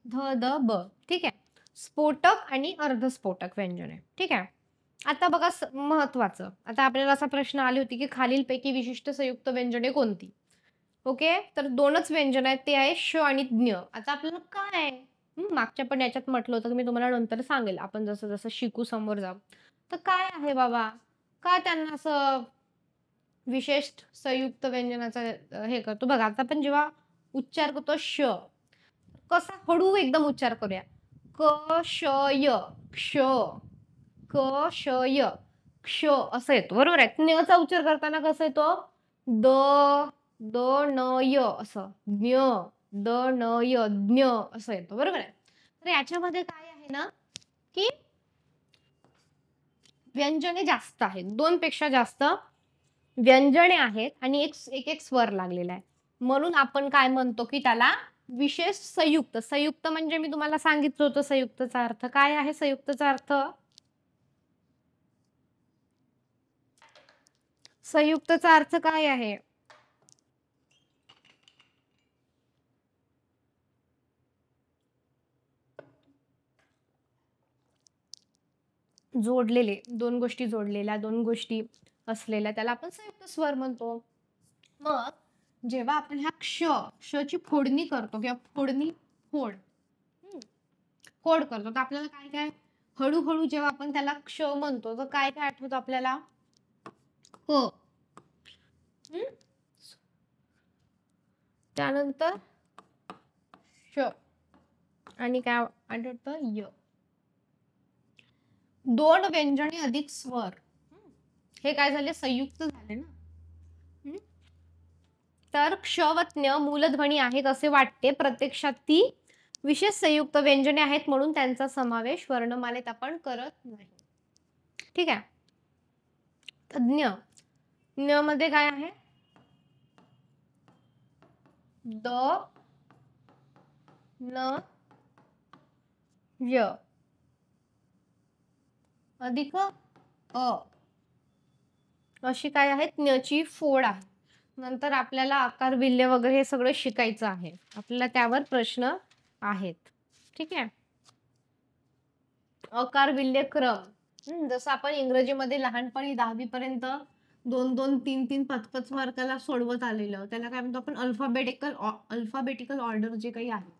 ध, द, ब. ठीक आहे. स्फोटक आणि अर्धस्फोटक व्यंजने. ठीक आहे. आता बघा महत्वाचं, आता आपल्याला असा प्रश्न आले होते की खालीलपैकी विशिष्ट संयुक्त व्यंजने कोणती? ओके. तर 2च व्यंजन आहेत, ते आहे श आणि ज्ञ. आता आपल्याला काय आहे? मागच्या पण याच्यात म्हटलं होतं की मी तुम्हाला नंतर सांगेल आपण जसं जसं शिकू समोर जाऊ. तर काय आहे बाबा? का त्यांना असं विशेष संयुक्त व्यंजनाचं हे करतो बघा. आता आपण जेव्हा उच्चार करतो कसा हळू एकदम उच्चार करूया. क श य क्ष, क श य क्ष असं येतो बरोबर आहे. ञचा उच्चार करताना कसं येतो द द न य असं ज्ञ द न य ज्ञ असं येतो बरोबर आहे. तर याच्यामध्ये काय आहे ना की व्यंजने जास्त आहेत, 2 पेक्षा जास्त व्यंजने आहेत आणि एक स्वर लागलेला आहे. म्हणून आपण काय म्हणतो की त्याला विशेष संयुक्त. संयुक्त म्हणजे मी तुम्हाला सांगितलं होतं संयुक्तचा अर्थ काय आहे. संयुक्तचा अर्थ संयुक्तचा अर्थ काय आहे. जोडलेले, 2 गोष्टी जोडलेल्या, 2 गोष्टी असलेल्या त्याला आपण संयुक्त स्वर म्हणतो. मग जेव्हा आपण ह्या क्षची फोडणी करतो किंवा फोड करतो तर आपल्याला काय काय हळूहळू जेव्हा आपण त्याला क्ष म्हणतो तर काय काय आठवतं आपल्याला. क त्यानंतर श आणि काय आठवतं य. 2 व्यंजने अधिक स्वर हे काय झाले संयुक्त झाले ना. तर क्ष व ज्ञ मूलध्वनी आहेत असे वाटते, प्रत्यक्षात ती विशेष संयुक्त व्यंजने आहेत म्हणून त्यांचा समावेश वर्णमालेत आपण करत नाही. ठीक आहे. ज्ञ मध्ये काय आहे द न य अधिक अ अशी काय आहे ज्ञची फोड आहे. नंतर आपल्याला आकार विल्य वगैरे हे सगळं शिकायचं आहे. आपल्याला त्यावर प्रश्न आहेत. ठीक आहे. आकार विल्य क्रम जसं आपण इंग्रजीमध्ये लहानपणी 10वी पर्यंत 2-2, 3-3, 5-5 मार्काला सोडवत आलेलं त्याला काय म्हणतो आपण अल्फाबेटिकल ऑर्डर जे काही आहे.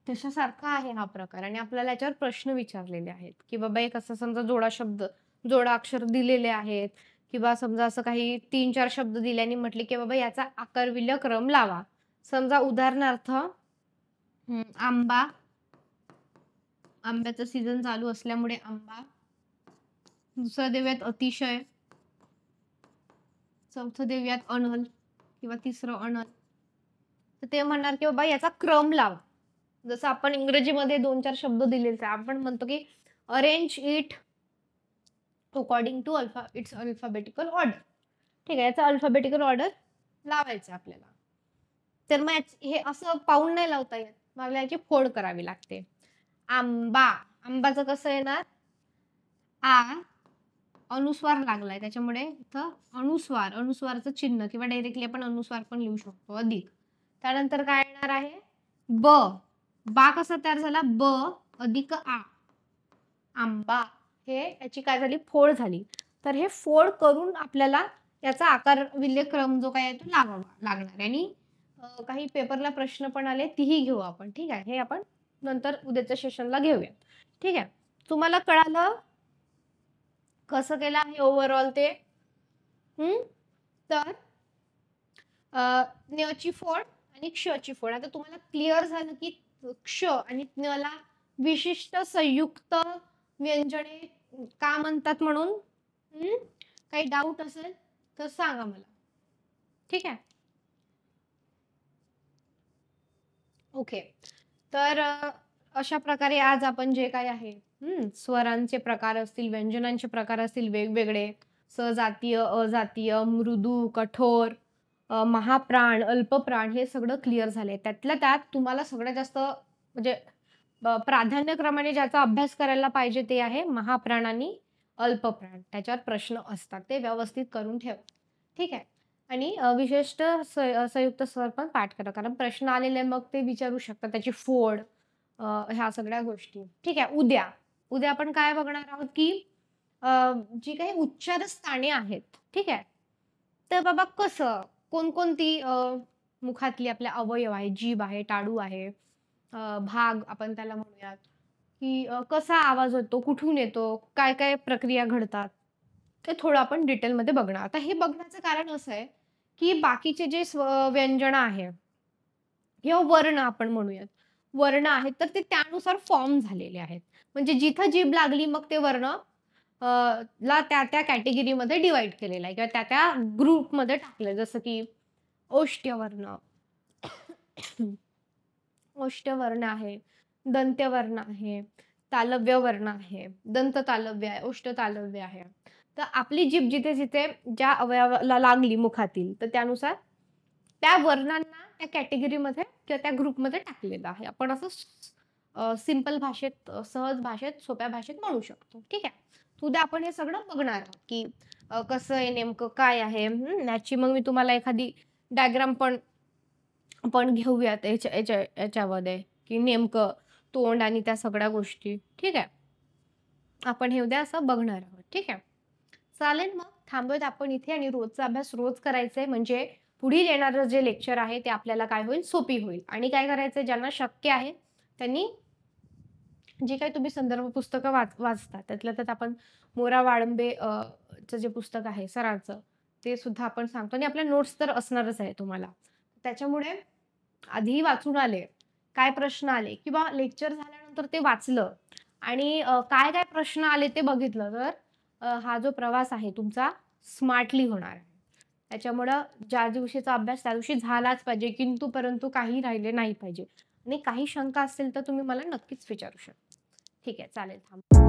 तशासारखा आहे हा प्रकार आणि आपल्याला याच्यावर प्रश्न विचारलेले आहेत की बाबा एक असं समजा जोडा अक्षर दिलेले आहेत किंवा समजा असं काही 3-4 शब्द दिल्याने म्हटले की बाबा याचा आकारविल्य क्रम लावा. समजा उदाहरणार्थ आंबा, आंब्याचं सीझन चालू असल्यामुळे आंबा. दुसरं देऊयात अतिशय, चौथं देऊयात अनल किंवा तिसरं अनल. तर ते म्हणणार की बाबा याचा क्रम लावा. जसं आपण इंग्रजीमध्ये 2-4 शब्द दिलेले आपण म्हणतो की arrange it according to its alphabetical order. ठीक आहे. याचा अल्फाबेटिकल ऑर्डर लावायचा आपल्याला. तर मग हे असं पाहून नाही लावता येत, मला याची फोड करावी लागते. आंबाचं कसं येणार आ अनुस्वार लागलाय त्याच्यामुळे इथं अनुस्वारचं चिन्ह किंवा डायरेक्टली आपण अनुस्वार पण लिहू शकतो अधिक. त्यानंतर काय येणार आहे बा कसा तयार झाला ब अधिक आ आंबा. हे याची काय झाली फोड झाली. तर हे फोड करून आपल्याला याचा आकार विल्य क्रम जो काय आहे तो लावावा लागणार. आणि काही पेपरला प्रश्न पण आले तीही घेऊ आपण. ठीक आहे. हे आपण नंतर उद्याच्या सेशनला घेऊया. ठीक आहे. तुम्हाला कळालं कसं केलं आहे ओव्हरऑल ते. तर ञची फोड आणि क्षची फोड. आता तुम्हाला क्लिअर झालं की क्ष आणि ज्ञला विशिष्ट संयुक्त व्यंजने का म्हणतात म्हणून. काही डाऊट असेल तर सांगा मला. ठीक आहे. ओके. तर अशा प्रकारे आज आपण जे काय आहे स्वरांचे प्रकार असतील, व्यंजनांचे प्रकार असतील वेगवेगळे, सजातीय, अजातीय, मृदू, कठोर, महाप्राण, अल्पप्राण हे सगळं क्लिअर झाले. त्यातल्या त्यात तुम्हाला सगळ्यात जास्त म्हणजे प्राधान्यक्रमाने ज्याचा अभ्यास करायला पाहिजे ते आहे महाप्राण आणि अल्पप्राण. त्याच्यावर प्रश्न असतात ते व्यवस्थित करून ठेवा. ठीक आहे. आणि विशिष्ट संयुक्त स्वर पण पाठ करा कारण प्रश्न आलेले मग ते विचारू शकतात त्याची फोड ह्या सगळ्या गोष्टी. ठीक आहे. उद्या आपण काय बघणार आहोत की जी काही उच्चार स्थाने आहेत. ठीक आहे. तर बाबा कसं कोणकोणती मुखातली आपल्या अवयव आहे, जीभ आहे, टाळू आहे, भाग आपण त्याला म्हणूयात, की कसा आवाज होतो, कुठून येतो, काय-काय प्रक्रिया घडतात, ते थोडं आपण डिटेलमध्ये बघणार. आता हे बघण्याचं कारण असं आहे, की बाकीचे जे व्यंजन आहे किंवा वर्ण आपण म्हणूयात. वर्ण आहेत, तर ते त्यानुसार फॉर्म झालेले आहेत. म्हणजे जिथं जीभ लागली मग ते वर्ण अ, ला त्या-त्या कॅटेगरीमध्ये डिव्हाईड केलेलं आहे किंवा त्या-त्या ग्रुपमध्ये टाकलं. जसं की ओष्ठ्यवर्ण, ओष्ठ्यवर्ण आहे, दंत्यवर्ण आहे, तालव्य वर्ण आहे, दंततालव्य आहे, ओष्ठतालव्य आहे. तर आपली जीभ जिथे-जिथे ज्या अवयवाला लागली मुखातील, तर त्यानुसार त्या वर्णांना त्या कॅटेगरीमध्ये किंवा त्या ग्रुपमध्ये टाकलेलं आहे. आपण असं सिंपल भाषेत, सहज भाषेत, सोप्या भाषेत म्हणू शकतो. ठीक आहे. उद्या आपण हे सगळं बघणार आहोत, की कसं आहे, नेमकं काय आहे? याची मग मी तुम्हाला एखादी डायग्राम पण आपण घेऊयात याच्यामध्ये, की नेमकं तोंड आणि त्या सगळ्या गोष्टी. ठीक आहे. आपण हे उद्या असं बघणार आहोत. ठीक आहे. चालेल मग थांबूयात आपण इथे आणि रोजचा अभ्यास रोज करायचा आहे. म्हणजे पुढील येणारं जे लेक्चर आहे ते आपल्याला काय होईल, सोपी होईल. आणि काय करायचंय, ज्यांना शक्य आहे त्यांनी जी काही तुम्ही संदर्भ पुस्तकं वाचता त्यातल्या त्यात आपण मोरा वाळंबे चं जे पुस्तक आहे सरांचं, ते सुद्धा आपण सांगतो आणि आपल्या नोट्स तर असणारच आहे तुम्हाला. त्याच्यामुळे आधी वाचून आले, काय प्रश्न आले किंवा लेक्चर झाल्यानंतर ते वाचलं आणि काय-काय प्रश्न आले ते बघितलं, तर हा जो प्रवास आहे तुमचा स्मार्टली होणार आहे. त्याच्यामुळं ज्या दिवशीचा अभ्यास त्या दिवशी झालाच पाहिजे. किंतु परंतु काही राहिले नाही पाहिजे. आणि काही शंका असतील तर तुम्ही मला नक्कीच विचारू शकता. ठीक आहे, चालेल. थांबा.